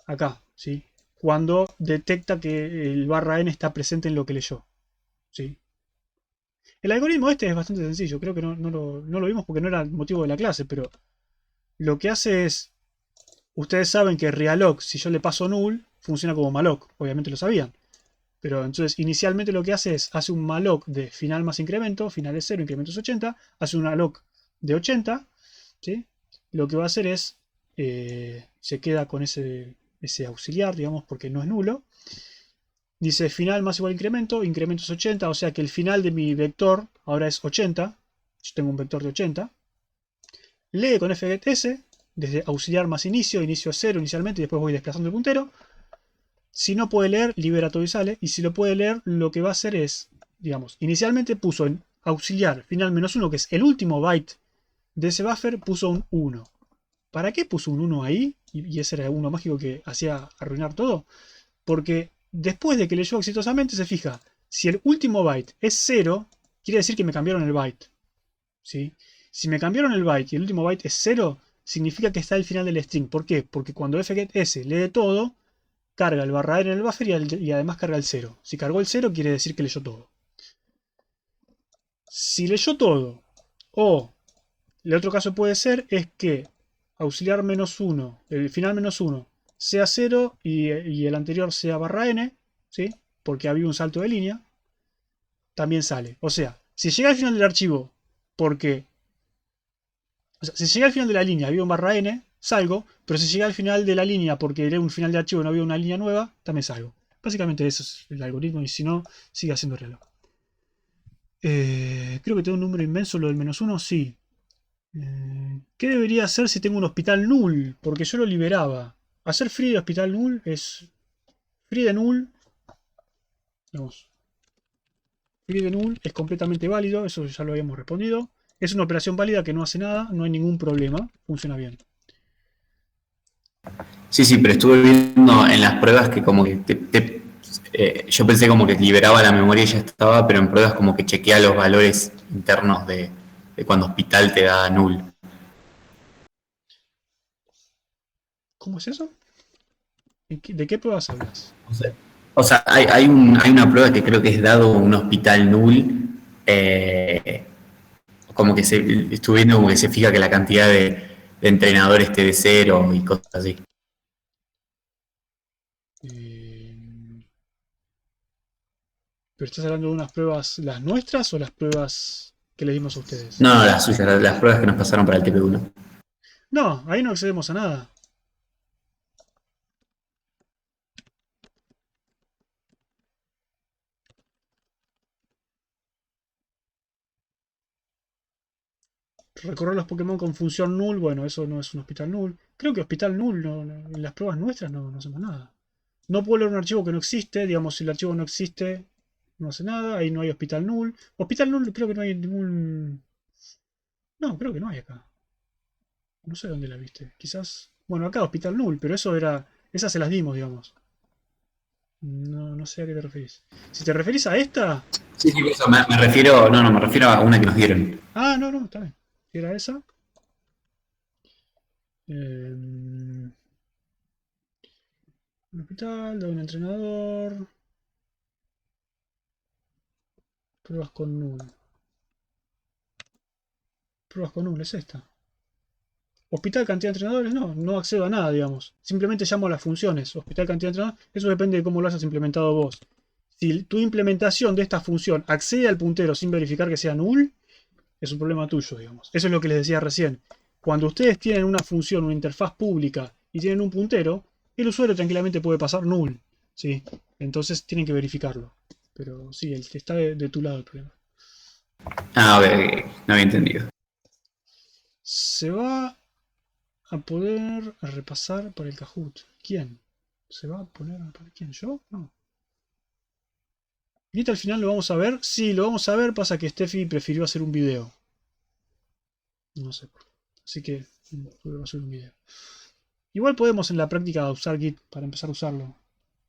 acá, ¿sí? Cuando detecta que el barra n está presente en lo que leyó, ¿sí? El algoritmo este es bastante sencillo, creo que no lo vimos porque no era el motivo de la clase, pero lo que hace es, ustedes saben que realloc, si yo le paso null, funciona como malloc, obviamente lo sabían. Pero entonces inicialmente lo que hace es, hace un malloc de final más incremento, final es 0, incremento es 80, hace un alloc de 80, ¿sí? Lo que va a hacer es, se queda con ese auxiliar, digamos, porque no es nulo. Dice final más igual incremento, incremento es 80, o sea que el final de mi vector ahora es 80. Yo tengo un vector de 80. Lee con fgetS, desde auxiliar más inicio, inicio es 0 inicialmente y después voy desplazando el puntero. Si no puede leer, libera todo y sale. Y si lo puede leer, lo que va a hacer es, digamos, inicialmente puso en auxiliar final menos 1, que es el último byte de ese buffer, puso un 1. ¿Para qué puso un 1 ahí? Y ese era el 1 mágico que hacía arruinar todo. Porque después de que leyó exitosamente, se fija, si el último byte es 0, quiere decir que me cambiaron el byte. ¿Sí? Si me cambiaron el byte y el último byte es 0, significa que está al final del string. ¿Por qué? Porque cuando fgetS lee todo, carga el barra n en el buffer y además carga el 0. Si cargó el 0, quiere decir que leyó todo. Si leyó todo, o el otro caso puede ser, es que auxiliar menos 1, el final menos 1, sea 0 y el anterior sea barra n, ¿sí? Porque había un salto de línea, también sale. O sea, si llega al final del archivo porque... O sea, si llega al final de la línea había un barra n, salgo, pero si llega al final de la línea porque era un final de archivo y no había una línea nueva, también salgo. Básicamente eso es el algoritmo y si no, sigue haciendo reloj. Creo que tengo un número inmenso, lo del menos 1, sí. ¿Qué debería hacer si tengo un hospital null? Porque yo lo liberaba. Hacer free de hospital null es... Free de null... Vamos. Free de null es completamente válido, eso ya lo habíamos respondido. Es una operación válida que no hace nada, no hay ningún problema, funciona bien. Sí, pero estuve viendo en las pruebas que como que yo pensé como que liberaba la memoria y ya estaba, pero en pruebas como que chequea los valores internos de cuando hospital te da null. ¿Cómo es eso? ¿De qué pruebas hablas? O sea, hay una prueba que creo que es dado un hospital null, como que estuve viendo como que se fija que la cantidad de entrenadores esté de 0 y cosas así. ¿Pero estás hablando de unas pruebas, las nuestras o las pruebas que le dimos a ustedes? No, las suyas, las pruebas que nos pasaron para el TP1. No, ahí no accedemos a nada. Recorrer los Pokémon con función null, bueno, eso no es un hospital null. Creo que hospital null, en las pruebas nuestras no hacemos nada. No puedo leer un archivo que no existe, digamos, si el archivo no existe, no hace nada, ahí no hay hospital null. Hospital null creo que no hay ningún... No, creo que no hay acá. No sé dónde la viste. Quizás... Bueno, acá hospital null, pero eso era... Esas se las dimos, digamos. No sé a qué te referís. Si te referís a esta... Sí, por eso me refiero, me refiero a una que nos dieron. Ah, no, está bien. Era esa. Un hospital, de un entrenador. Pruebas con null. Pruebas con null, es esta. Hospital, cantidad de entrenadores, no accedo a nada, digamos. Simplemente llamo a las funciones. Hospital, cantidad de entrenadores, eso depende de cómo lo hayas implementado vos. Si tu implementación de esta función accede al puntero sin verificar que sea null, es un problema tuyo, digamos. Eso es lo que les decía recién. Cuando ustedes tienen una función, una interfaz pública y tienen un puntero, el usuario tranquilamente puede pasar null, ¿sí? Entonces tienen que verificarlo. Pero sí, está de tu lado el problema. Ah, a ver, no había entendido. Se va a poder repasar para el Kahoot. ¿Quién? ¿Se va a poner para quién? ¿Yo? No. Git al final lo vamos a ver. Sí, lo vamos a ver. Pasa que Steffi prefirió hacer un video. No sé por qué. Así que voy a hacer un video. Igual podemos en la práctica usar Git para empezar a usarlo.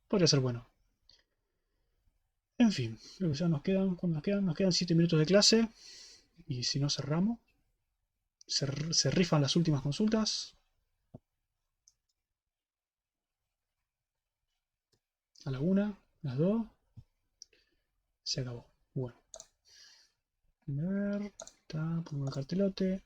Podría ser bueno. En fin, creo que ya nos quedan. ¿Cuánto nos quedan? Nos quedan 7 minutos de clase. Y si no cerramos. Se rifan las últimas consultas. A la 1, las 2. Se acabó. Bueno. A ver. Pongo el cartelote.